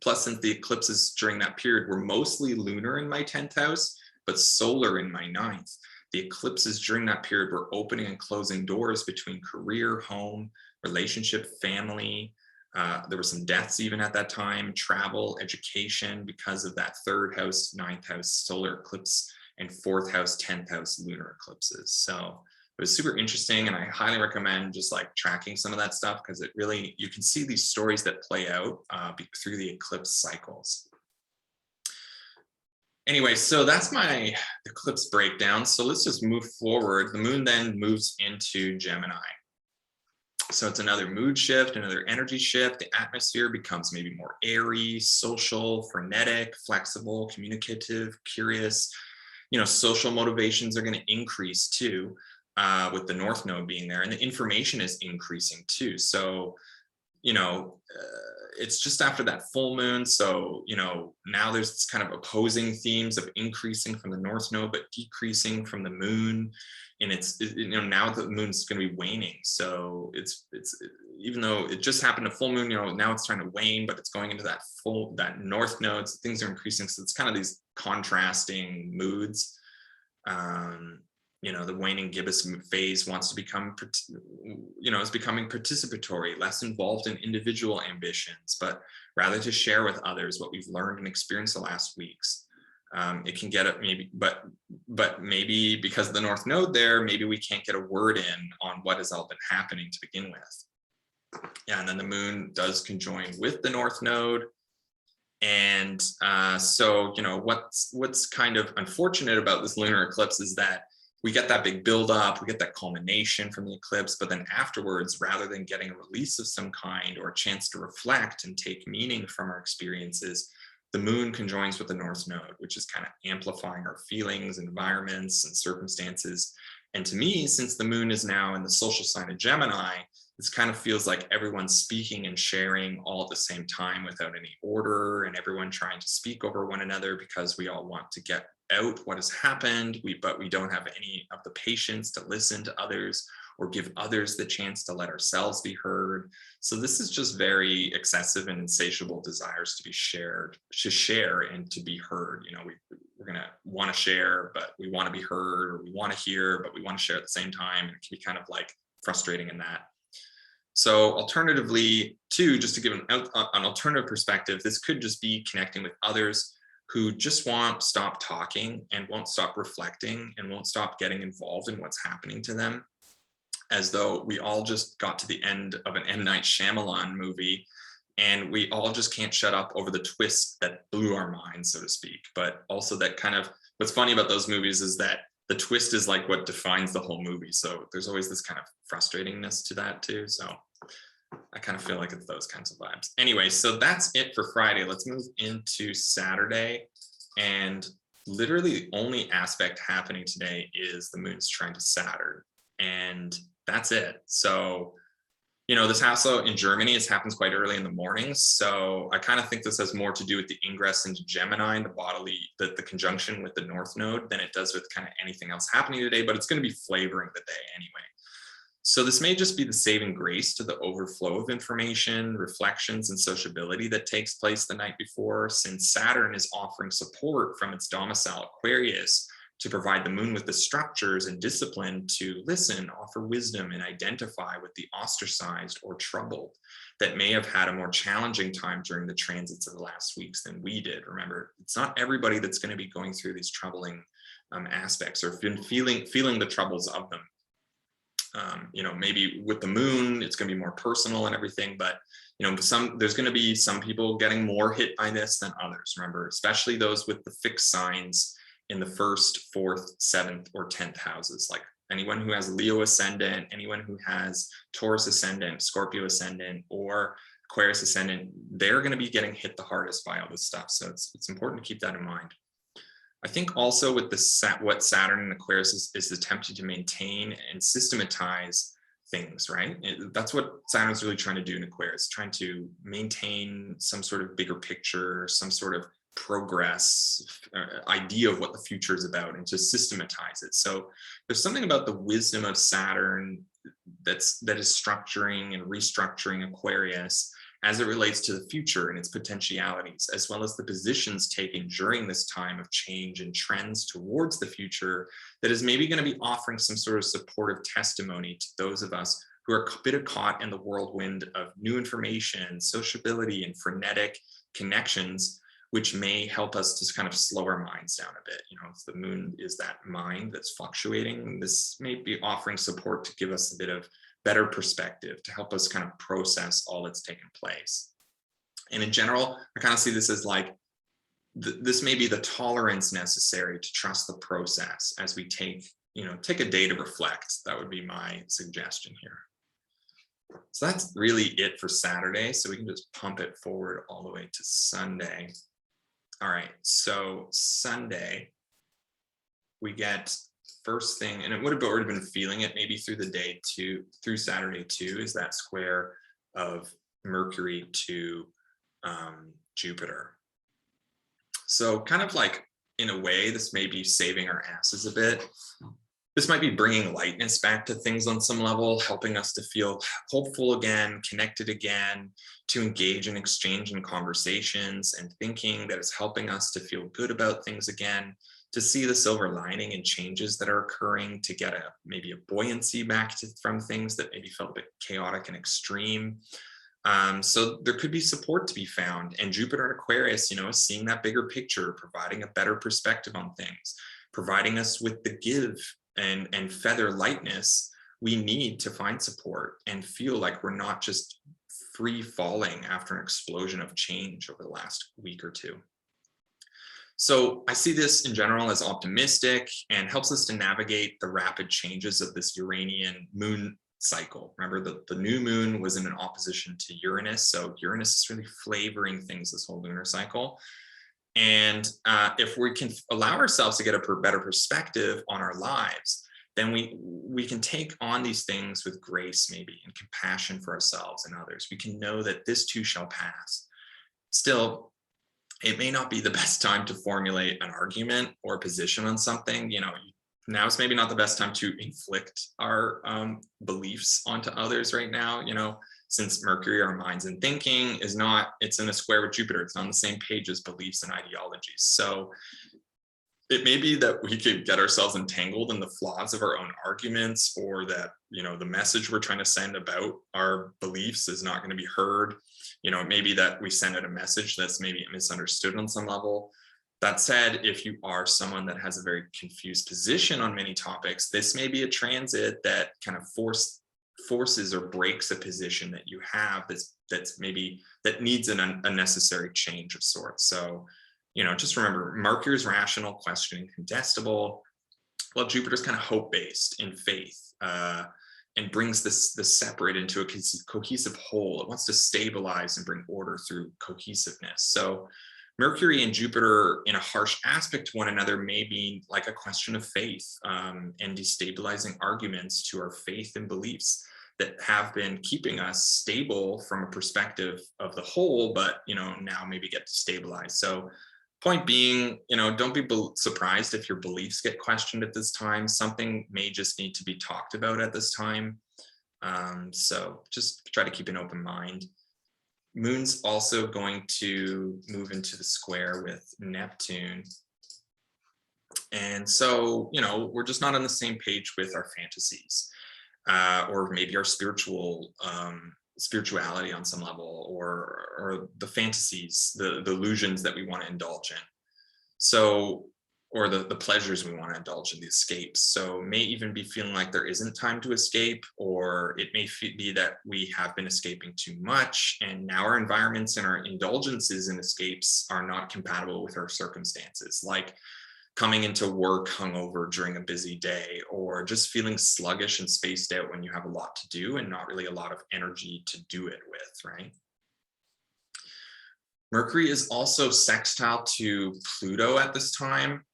Plus, since the eclipses during that period were mostly lunar in my 10th house, but solar in my 9th, the eclipses during that period were opening and closing doors between career, home, relationship, family. There were some deaths even at that time, travel, education, because of that 3rd house, 9th house solar eclipse, and 4th house, 10th house lunar eclipses. So it was super interesting, and I highly recommend just tracking some of that stuff, because it really, you can see these stories that play out through the eclipse cycles. Anyway, so that's my eclipse breakdown. So let's just move forward. The moon then moves into Gemini. So it's another mood shift, another energy shift. The atmosphere becomes maybe more airy, social, frenetic, flexible, communicative, curious. Social motivations are going to increase too, with the North Node being there, and the information is increasing too. So, it's just after that full moon. So, now there's this kind of opposing themes of increasing from the North Node, but decreasing from the moon. And now the moon's going to be waning. So it's even though it just happened to full moon, now it's trying to wane, but it's going into that North Node. So things are increasing. So it's kind of these contrasting moods. The waning gibbous phase wants to become, is becoming participatory, less involved in individual ambitions, but rather to share with others what we've learned and experienced the last weeks. It can get it maybe, but maybe because of the North Node there, maybe we can't get a word in on what has all been happening to begin with. Yeah, and then the moon does conjoin with the North Node. And so, what's kind of unfortunate about this lunar eclipse is that we get that big buildup, we get that culmination from the eclipse, but then afterwards, rather than getting a release of some kind or a chance to reflect and take meaning from our experiences, the moon conjoins with the North Node, which is kind of amplifying our feelings, environments, and circumstances. And to me, since the moon is now in the social sign of Gemini, this kind of feels like everyone's speaking and sharing all at the same time without any order, and everyone trying to speak over one another because we all want to get out what has happened, but we don't have any of the patience to listen to others or give others the chance to let ourselves be heard. So this is just very excessive and insatiable desires to be shared, to share and to be heard. We're going to want to share, but we want to be heard, or we want to hear, but we want to share at the same time. And it can be kind of frustrating in that. So alternatively, too, just to give an alternative perspective, this could just be connecting with others who just won't stop talking and won't stop reflecting and won't stop getting involved in what's happening to them, as though we all just got to the end of an M. Night Shyamalan movie and we all just can't shut up over the twist that blew our minds, so to speak. But also that kind of, what's funny about those movies is that the twist is like what defines the whole movie. So there's always this kind of frustratingness to that too. So I kind of feel like it's those kinds of vibes. Anyway, so that's it for Friday. Let's move into Saturday. And literally the only aspect happening today is the moon's trine to Saturn. And that's it. So, this also in Germany, it happens quite early in the morning. So I kind of think this has more to do with the ingress into Gemini and the conjunction with the North Node than it does with kind of anything else happening today, but it's going to be flavoring the day anyway. So this may just be the saving grace to the overflow of information, reflections, and sociability that takes place the night before, since Saturn is offering support from its domicile Aquarius to provide the moon with the structures and discipline to listen, offer wisdom, and identify with the ostracized or troubled that may have had a more challenging time during the transits of the last weeks than we did. Remember, it's not everybody that's going to be going through these troubling aspects or been feeling the troubles of them. Maybe with the moon, it's going to be more personal and everything, but there's going to be some people getting more hit by this than others. Remember, especially those with the fixed signs in the 1st, 4th, 7th, or 10th houses, like anyone who has Leo ascendant, anyone who has Taurus ascendant, Scorpio ascendant, or Aquarius ascendant, they're going to be getting hit the hardest by all this stuff. So it's important to keep that in mind. I think also with what Saturn and Aquarius is attempting to maintain and systematize things, right? That's what Saturn's really trying to do in Aquarius, trying to maintain some sort of bigger picture, some sort of progress, idea of what the future is about, and to systematize it. So there's something about the wisdom of Saturn that is structuring and restructuring Aquarius as it relates to the future and its potentialities, as well as the positions taken during this time of change and trends towards the future, that is maybe going to be offering some sort of supportive testimony to those of us who are a bit caught in the whirlwind of new information, sociability, and frenetic connections, which may help us to kind of slow our minds down a bit. If the moon is that mind that's fluctuating, this may be offering support to give us a bit of better perspective, to help us kind of process all that's taken place. And in general, I kind of see this as like, this may be the tolerance necessary to trust the process as we take a day to reflect. That would be my suggestion here. So that's really it for Saturday. So we can just pump it forward all the way to Sunday. All right, so Sunday, we get first thing, and it would have already been feeling it maybe through the day through Saturday too, is that square of Mercury to Jupiter. So kind of like, in a way, this may be saving our asses a bit. This might be bringing lightness back to things on some level, helping us to feel hopeful again, connected again, to engage and exchange in conversations and thinking that is helping us to feel good about things again, to see the silver lining in changes that are occurring, to get maybe a buoyancy back from things that maybe felt a bit chaotic and extreme. So there could be support to be found. And Jupiter and Aquarius, seeing that bigger picture, providing a better perspective on things, providing us with the give and feather lightness we need to find support and feel like we're not just free falling after an explosion of change over the last week or two. So I see this in general as optimistic and helps us to navigate the rapid changes of this Uranian moon cycle. Remember, the new moon was in an opposition to Uranus. So Uranus is really flavoring things this whole lunar cycle. And if we can allow ourselves to get a better perspective on our lives, then we can take on these things with grace, maybe, and compassion for ourselves and others. We can know that this too shall pass. Still, it may not be the best time to formulate an argument or a position on something. Now it's maybe not the best time to inflict our beliefs onto others right now, since Mercury, our minds and thinking, it's in a square with Jupiter. It's not on the same page as beliefs and ideologies. So it may be that we could get ourselves entangled in the flaws of our own arguments, or that, the message we're trying to send about our beliefs is not going to be heard. It may be that we send out a message that's maybe misunderstood on some level. That said, if you are someone that has a very confused position on many topics, this may be a transit that kind of forces or breaks a position that you have that's maybe that needs an unnecessary change of sorts. So, just remember, Mercury's rational, questioning, contestable, while Jupiter's kind of hope-based in faith, and brings the separate into a cohesive whole. It wants to stabilize and bring order through cohesiveness. So Mercury and Jupiter in a harsh aspect to one another may be like a question of faith, and destabilizing arguments to our faith and beliefs that have been keeping us stable from a perspective of the whole, but now maybe get destabilized. So point being, don't be surprised if your beliefs get questioned at this time. Something may just need to be talked about at this time. So just try to keep an open mind. Moon's also going to move into the square with Neptune. And so, we're just not on the same page with our fantasies, or maybe our spirituality on some level, or the fantasies, the illusions that we want to indulge in. So, or the pleasures we want to indulge in, the escapes. So may even be feeling like there isn't time to escape, or it may be that we have been escaping too much, and now our environments and our indulgences and escapes are not compatible with our circumstances, like coming into work hungover during a busy day, or just feeling sluggish and spaced out when you have a lot to do and not really a lot of energy to do it with, right? Mercury is also sextile to Pluto at this time,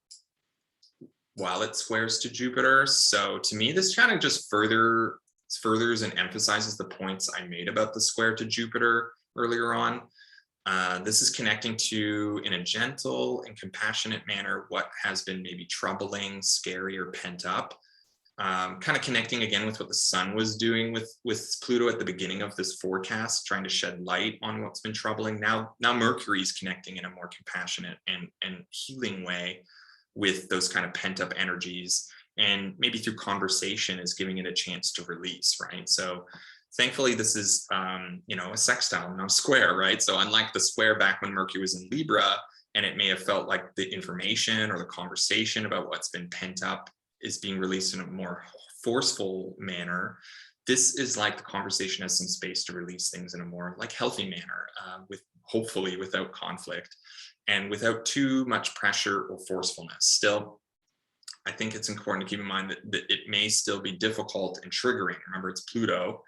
while it squares to Jupiter. So to me, this kind of just furthers and emphasizes the points I made about the square to Jupiter earlier on. This is connecting to, in a gentle and compassionate manner, what has been maybe troubling, scary, or pent up. Kind of connecting again with what the sun was doing with Pluto at the beginning of this forecast, trying to shed light on what's been troubling. Now Mercury's connecting in a more compassionate and healing way with those kind of pent up energies, and maybe through conversation is giving it a chance to release, right? So thankfully this is a sextile, not a square, right? So unlike the square back when Mercury was in Libra, and it may have felt like the information or the conversation about what's been pent up is being released in a more forceful manner, this is like the conversation has some space to release things in a more like healthy manner, with hopefully without conflict and without too much pressure or forcefulness. Still, I think it's important to keep in mind that it may still be difficult and triggering. Remember, it's Pluto,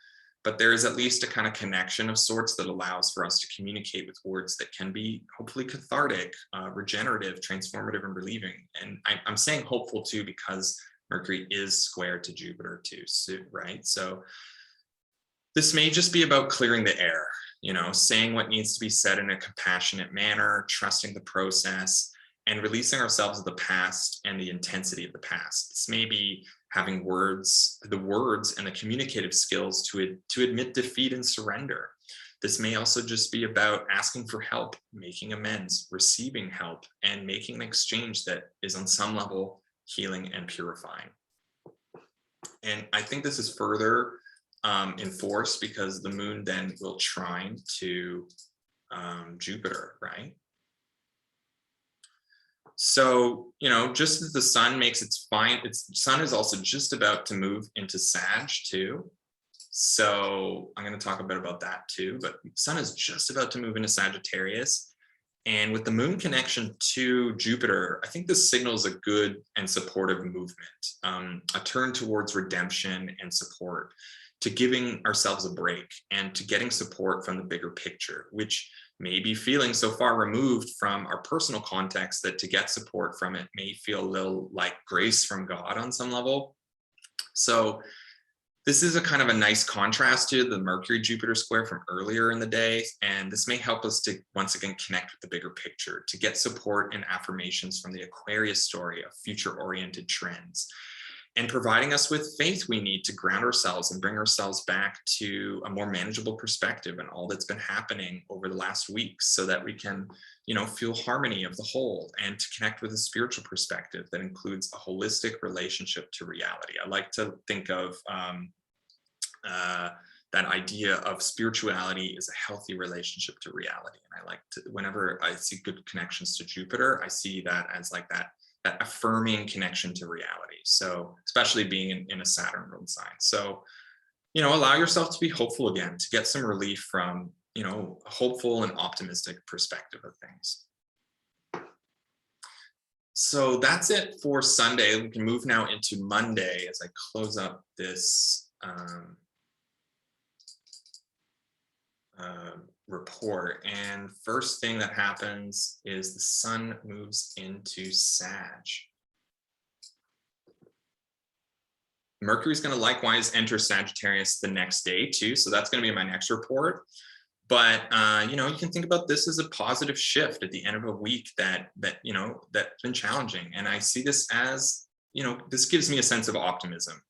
but there is at least a kind of connection of sorts that allows for us to communicate with words that can be hopefully cathartic, regenerative, transformative, and relieving. And I'm saying hopeful too, because Mercury is square to Jupiter too, right? So this may just be about clearing the air, saying what needs to be said in a compassionate manner, trusting the process, and releasing ourselves of the past and the intensity of the past. This may be having the words and the communicative skills to admit defeat and surrender. This may also just be about asking for help, making amends, receiving help, and making an exchange that is on some level healing and purifying. And I think this is further enforced because the moon then will trine to Jupiter, right? So, just as the sun makes its sun is also just about to move into Sag too. So I'm going to talk a bit about that too, but sun is just about to move into Sagittarius. And with the moon connection to Jupiter, I think this signals a good and supportive movement, a turn towards redemption and support, to giving ourselves a break and to getting support from the bigger picture, which may be feeling so far removed from our personal context that to get support from it may feel a little like grace from God on some level. So this is a kind of a nice contrast to the Mercury-Jupiter square from earlier in the day, and this may help us to once again connect with the bigger picture, to get support and affirmations from the Aquarius story of future-oriented trends, and providing us with faith we need to ground ourselves and bring ourselves back to a more manageable perspective and all that's been happening over the last weeks, so that we can, feel harmony of the whole and to connect with a spiritual perspective that includes a holistic relationship to reality. I like to think of that idea of spirituality is a healthy relationship to reality. And I like to, whenever I see good connections to Jupiter, I see that as like that affirming connection to reality. So especially being in a Saturn ruled sign. So, allow yourself to be hopeful again, to get some relief from, a hopeful and optimistic perspective of things. So that's it for Sunday. We can move now into Monday as I close up this report. And first thing that happens is the sun moves into Sag. Mercury is going to likewise enter Sagittarius the next day too. So that's going to be my next report. But you can think about this as a positive shift at the end of a week that's been challenging. And I see this as, this gives me a sense of optimism.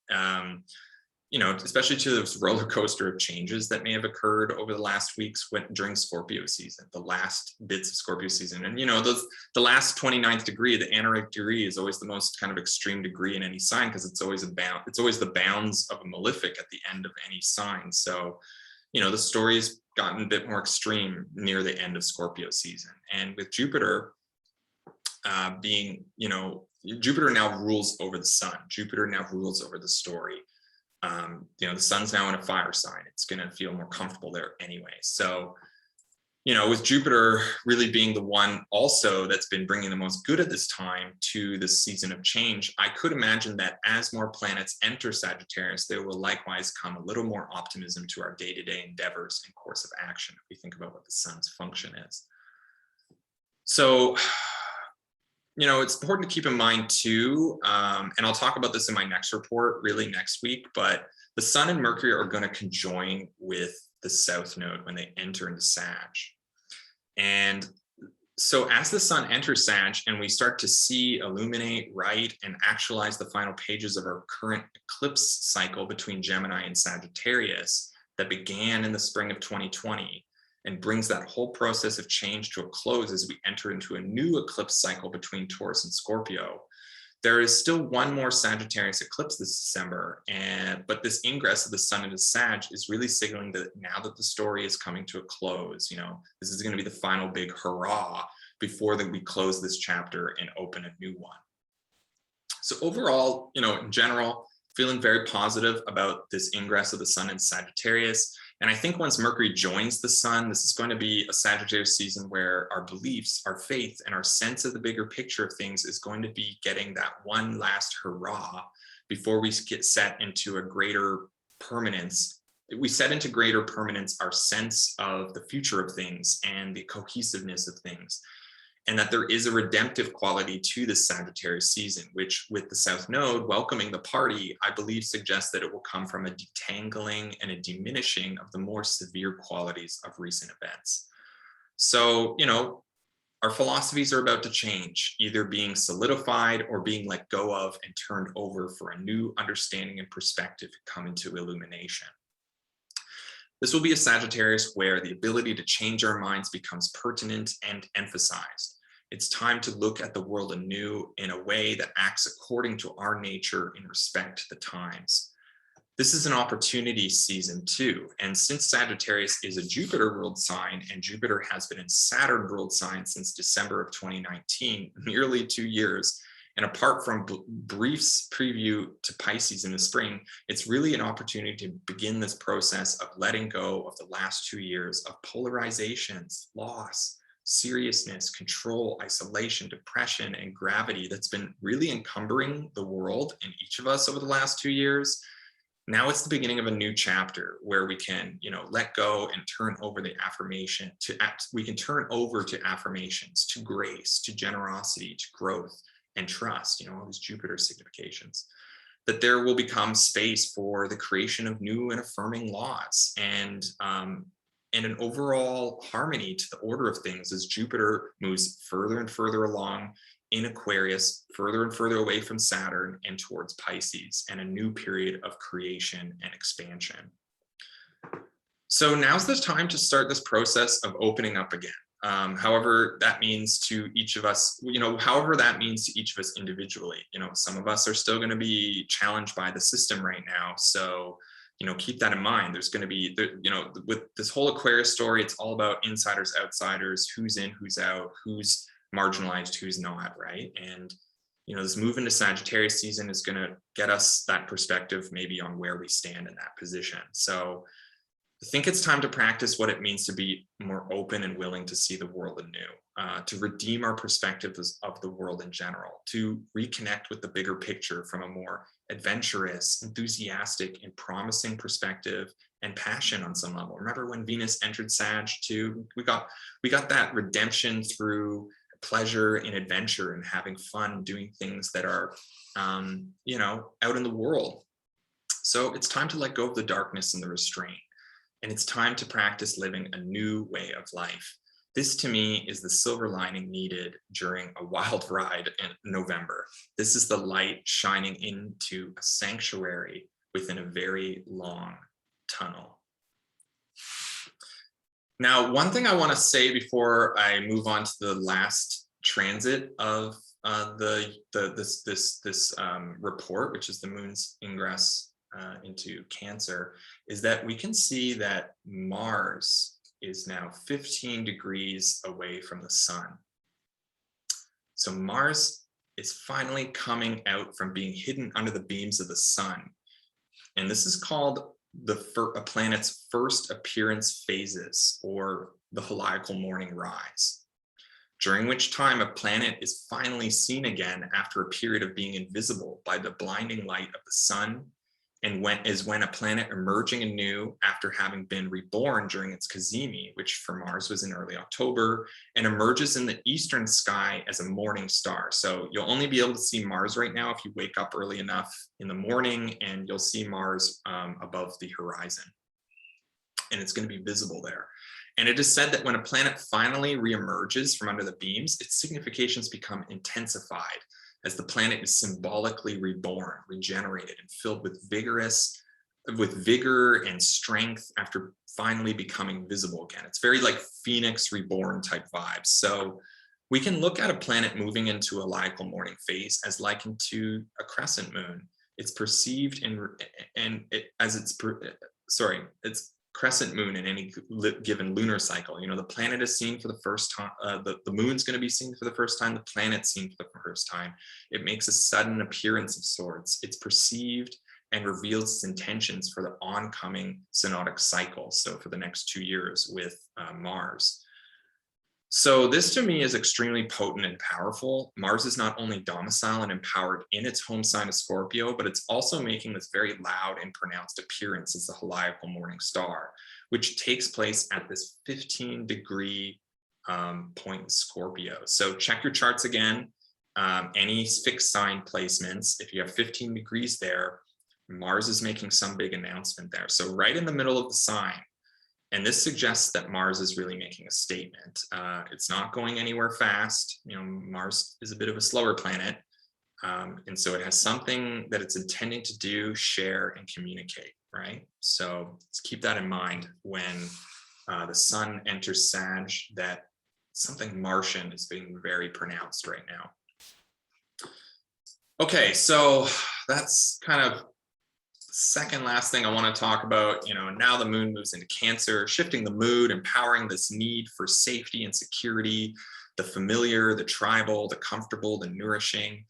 Especially to this roller coaster of changes that may have occurred over the last weeks during Scorpio season, the last bits of Scorpio season. And, the last 29th degree, the anarchic degree, is always the most kind of extreme degree in any sign, because it's always the bounds of a malefic at the end of any sign. So, the story's gotten a bit more extreme near the end of Scorpio season. And with Jupiter Jupiter now rules over the sun. Jupiter now rules over the story. The sun's now in a fire sign. It's going to feel more comfortable there anyway. So, with Jupiter really being the one also that's been bringing the most good at this time to this season of change, I could imagine that as more planets enter Sagittarius, there will likewise come a little more optimism to our day-to-day endeavors and course of action if we think about what the sun's function is. So, it's important to keep in mind too, and I'll talk about this in my next report really next week, but the sun and Mercury are going to conjoin with the South Node when they enter into Sag. And so as the sun enters Sag and we start to see, illuminate, write, and actualize the final pages of our current eclipse cycle between Gemini and Sagittarius that began in the spring of 2020, and brings that whole process of change to a close as we enter into a new eclipse cycle between Taurus and Scorpio. There is still one more Sagittarius eclipse this December, but this ingress of the sun into Sag is really signaling that now that the story is coming to a close, this is going to be the final big hurrah before we close this chapter and open a new one. So overall, in general, feeling very positive about this ingress of the sun in Sagittarius. And I think once Mercury joins the sun, this is going to be a Sagittarius season where our beliefs, our faith, and our sense of the bigger picture of things is going to be getting that one last hurrah before we get set into a greater permanence. We set into greater permanence our sense of the future of things and the cohesiveness of things. And that there is a redemptive quality to this Sagittarius season, which with the South Node welcoming the party, I believe suggests that it will come from a detangling and a diminishing of the more severe qualities of recent events. So, our philosophies are about to change, either being solidified or being let go of and turned over for a new understanding and perspective to come into illumination. This will be a Sagittarius where the ability to change our minds becomes pertinent and emphasized. It's time to look at the world anew in a way that acts according to our nature in respect to the times. This is an opportunity season too. And since Sagittarius is a Jupiter-ruled sign and Jupiter has been in Saturn-ruled sign since December of 2019, nearly 2 years, and apart from briefs preview to Pisces in the spring, it's really an opportunity to begin this process of letting go of the last 2 years of polarizations, loss, seriousness, control, isolation, depression, and gravity that's been really encumbering the world and each of us over the last 2 years. Now it's the beginning of a new chapter where we can, let go and turn over the affirmation we can turn over to affirmations, to grace, to generosity, to growth and trust, all these Jupiter significations, that there will become space for the creation of new and affirming laws and an overall harmony to the order of things as Jupiter moves further and further along in Aquarius, further and further away from Saturn and towards Pisces, and a new period of creation and expansion. So now's the time to start this process of opening up again. However that means to each of us, individually. Some of us are still going to be challenged by the system right now. So, keep that in mind. There's going to be, with this whole Aquarius story, it's all about insiders, outsiders, who's in, who's out, who's marginalized, who's not, right? And, this move into Sagittarius season is going to get us that perspective maybe on where we stand in that position. So I think it's time to practice what it means to be more open and willing to see the world anew, to redeem our perspectives of the world in general, to reconnect with the bigger picture from a more adventurous, enthusiastic, and promising perspective and passion on some level. Remember when Venus entered Sag too? We got that redemption through pleasure and adventure and having fun doing things that are, out in the world. So it's time to let go of the darkness and the restraint. And it's time to practice living a new way of life. This, to me, is the silver lining needed during a wild ride in November. This is the light shining into a sanctuary within a very long tunnel. Now, one thing I want to say before I move on to the last transit of this report, which is the moon's ingress into Cancer, is that we can see that Mars is now 15 degrees away from the sun. So Mars is finally coming out from being hidden under the beams of the sun. And this is called a planet's first appearance phases, or the heliacal morning rise, during which time a planet is finally seen again after a period of being invisible by the blinding light of the sun, and when a planet emerging anew after having been reborn during its cazimi, which for Mars was in early October, and emerges in the eastern sky as a morning star. So you'll only be able to see Mars right now if you wake up early enough in the morning, and you'll see Mars above the horizon. And it's going to be visible there. And it is said that when a planet finally reemerges from under the beams, its significations become intensified, as the planet is symbolically reborn, regenerated, and filled with vigor and strength after finally becoming visible again. It's very like Phoenix reborn type vibes. So we can look at a planet moving into a heliacal morning phase as likened to a crescent moon. It's perceived it's crescent moon in any given lunar cycle. The planet is seen for the first time, the moon's going to be seen for the first time, the planet's seen for the first time. It makes a sudden appearance of sorts. It's perceived and reveals its intentions for the oncoming synodic cycle, so for the next 2 years with Mars. So this to me is extremely potent and powerful. Mars is not only domicile and empowered in its home sign of Scorpio, but it's also making this very loud and pronounced appearance as the heliacal morning star, which takes place at this 15-degree point in Scorpio. So check your charts again. Any fixed sign placements, if you have 15 degrees there, Mars is making some big announcement there. So right in the middle of the sign. And this suggests that Mars is really making a statement. It's not going anywhere fast. Mars is a bit of a slower planet. And so it has something that it's intending to do, share, and communicate, right? So let's keep that in mind when the sun enters Sag, that something Martian is being very pronounced right now. Okay, so that's kind of second last thing I want to talk about. Now the moon moves into Cancer, shifting the mood, empowering this need for safety and security, the familiar, the tribal, the comfortable, the nourishing.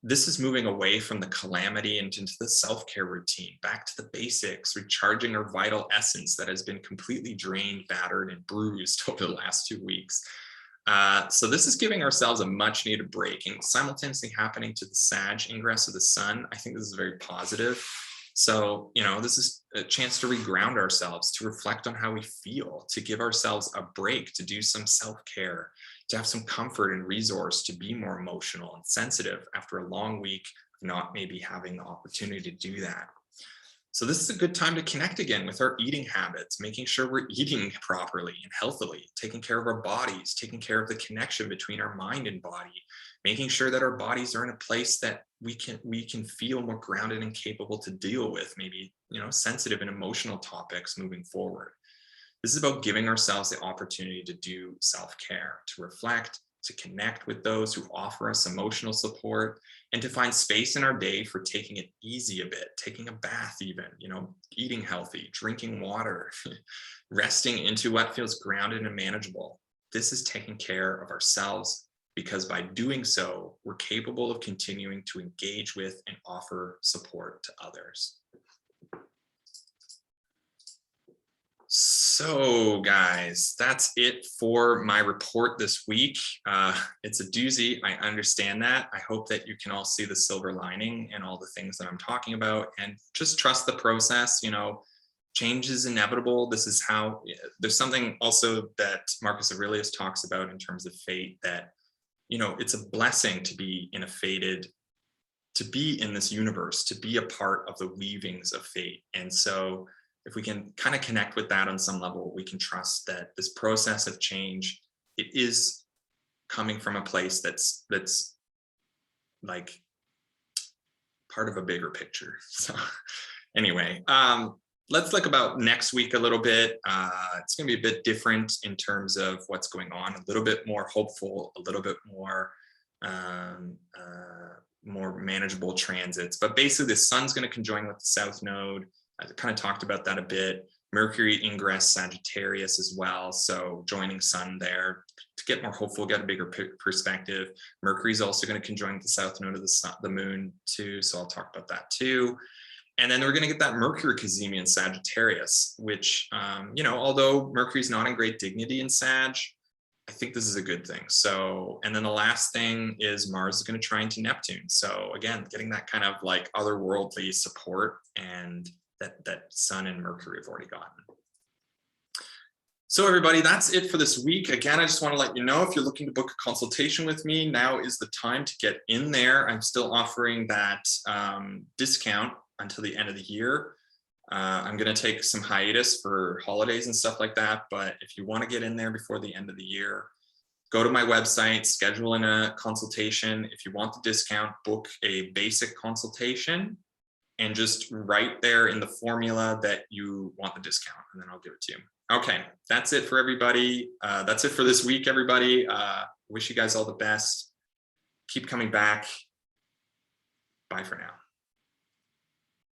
This is moving away from the calamity and into the self-care routine, back to the basics, recharging our vital essence that has been completely drained, battered, and bruised over the last 2 weeks. So this is giving ourselves a much needed break, and simultaneously happening to the Sag ingress of the sun. I think this is very positive. So, this is a chance to reground ourselves, to reflect on how we feel, to give ourselves a break, to do some self-care, to have some comfort and resource, to be more emotional and sensitive after a long week of not maybe having the opportunity to do that. So this is a good time to connect again with our eating habits, making sure we're eating properly and healthily, taking care of our bodies, taking care of the connection between our mind and body, making sure that our bodies are in a place that we can feel more grounded and capable to deal with maybe, sensitive and emotional topics moving forward. This is about giving ourselves the opportunity to do self-care, to reflect, to connect with those who offer us emotional support, and to find space in our day for taking it easy a bit, taking a bath even, eating healthy, drinking water, resting into what feels grounded and manageable. This is taking care of ourselves, because by doing so, we're capable of continuing to engage with and offer support to others. So guys, that's it for my report this week. It's a doozy, I understand that. I hope that you can all see the silver lining and all the things that I'm talking about, and just trust the process. Change is inevitable. This is how, there's something also that Marcus Aurelius talks about in terms of fate, that, it's a blessing to be in this universe, to be a part of the weavings of fate. And so if we can kind of connect with that on some level, we can trust that this process of change, it is coming from a place that's like part of a bigger picture. So anyway, let's look about next week a little bit. It's going to be a bit different in terms of what's going on, a little bit more hopeful, a little bit more more manageable transits. But basically the sun's going to conjoin with the south node. I kind of talked about that a bit. Mercury ingress Sagittarius as well. So joining sun there to get more hopeful, get a bigger perspective. Mercury is also going to conjoin with the south node of the moon too. So I'll talk about that too. And then we're going to get that Mercury cazimi in Sagittarius, which, although Mercury is not in great dignity in Sag, I think this is a good thing. So, and then the last thing is Mars is going to trine to Neptune. So again, getting that kind of like otherworldly support, and that Sun and Mercury have already gotten. So everybody, that's it for this week. Again, I just want to let you know, if you're looking to book a consultation with me, now is the time to get in there. I'm still offering that discount until the end of the year. I'm going to take some hiatus for holidays and stuff like that. But if you want to get in there before the end of the year, go to my website, schedule in a consultation. If you want the discount, book a basic consultation and just write there in the formula that you want the discount, and then I'll give it to you. Okay, that's it for everybody. That's it for this week, everybody. Wish you guys all the best. Keep coming back. Bye for now.